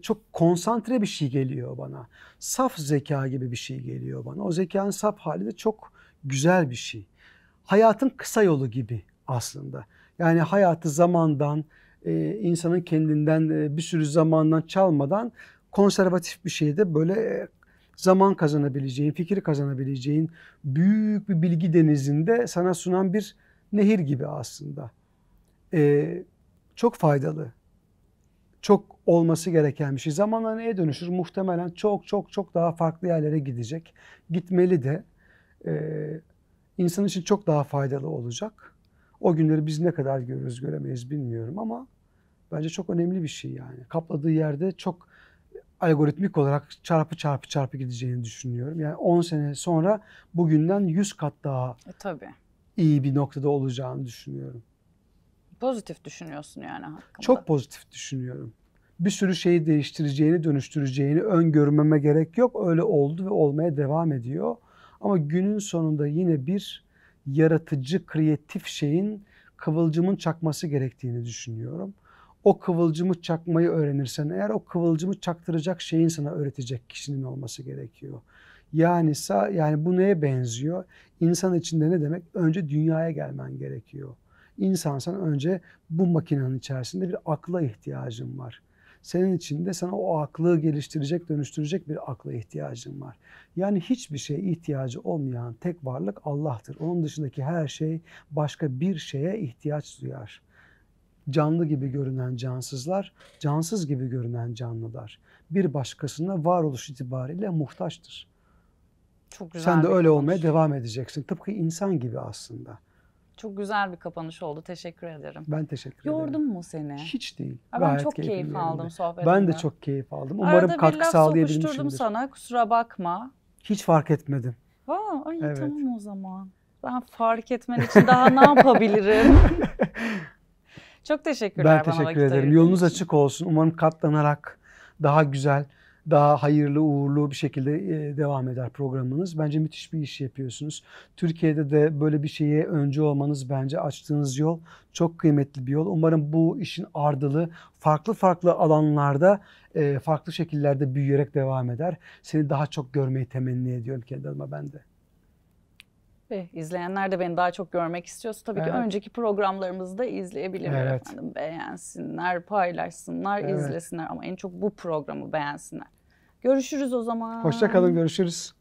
çok konsantre bir şey geliyor bana. Saf zeka gibi bir şey geliyor bana. O zekanın saf hali de çok güzel bir şey. Hayatın kısa yolu gibi aslında. Yani hayatı zamandan, insanın kendinden bir sürü zamandan çalmadan konservatif bir şeyde böyle zaman kazanabileceğin, fikir kazanabileceğin büyük bir bilgi denizinde sana sunan bir nehir gibi aslında. Çok faydalı. Çok olması gereken bir şey. Zamanla neye dönüşür? Muhtemelen çok daha farklı yerlere gidecek. Gitmeli de. İnsan için çok daha faydalı olacak. O günleri biz ne kadar görürüz göremeyiz bilmiyorum ama bence çok önemli bir şey yani. Kapladığı yerde çok algoritmik olarak çarpı gideceğini düşünüyorum. Yani 10 sene sonra bugünden 100 kat daha Tabii. iyi bir noktada olacağını düşünüyorum. Pozitif düşünüyorsun yani hakkında. Çok pozitif düşünüyorum. Bir sürü şeyi değiştireceğini, dönüştüreceğini öngörmeme gerek yok. Öyle oldu ve olmaya devam ediyor. Ama günün sonunda yine bir yaratıcı, kreatif şeyin, kıvılcımın çakması gerektiğini düşünüyorum. O kıvılcımı çakmayı öğrenirsen eğer, o kıvılcımı çaktıracak şeyin sana öğretecek kişinin olması gerekiyor. Yani bu neye benziyor? İnsan içinde ne demek? Önce dünyaya gelmen gerekiyor. İnsansan önce bu makinenin içerisinde bir akla ihtiyacın var. Senin içinde sana o aklı geliştirecek, dönüştürecek bir akla ihtiyacın var. Yani hiçbir şeye ihtiyacı olmayan tek varlık Allah'tır. Onun dışındaki her şey başka bir şeye ihtiyaç duyar. Canlı gibi görünen cansızlar, cansız gibi görünen canlılar bir başkasına varoluş itibariyle muhtaçtır. Çok güzel. Sen de öyle olmaya devam edeceksin. Tıpkı insan gibi aslında. Çok güzel bir kapanış oldu. Teşekkür ederim. Ben teşekkür ederim. Yordun mu seni? Hiç değil. Ben çok keyif aldım sohbetimden. Ben de çok keyif aldım. Umarım katkı sağlayabilmişimdir. Arada bir laf sokuşturdum sana. Kusura bakma. Hiç fark etmedim. Evet. Tamam o zaman. Ben fark etmen için daha ne yapabilirim? Çok teşekkürler. Ben teşekkür ederim. Yolunuz açık olsun. Umarım katlanarak daha güzel, daha hayırlı, uğurlu bir şekilde devam eder programınız. Bence müthiş bir iş yapıyorsunuz. Türkiye'de de böyle bir şeye öncü olmanız, bence açtığınız yol çok kıymetli bir yol. Umarım bu işin ardılı farklı alanlarda, farklı şekillerde büyüyerek devam eder. Seni daha çok görmeyi temenni ediyorum kendi adıma ben de. Ve izleyenler de beni daha çok görmek istiyorsa tabii ki önceki programlarımızı da izleyebilirler efendim. Beğensinler, paylaşsınlar, izlesinler ama en çok bu programı beğensinler. Görüşürüz o zaman. Hoşça kalın, görüşürüz.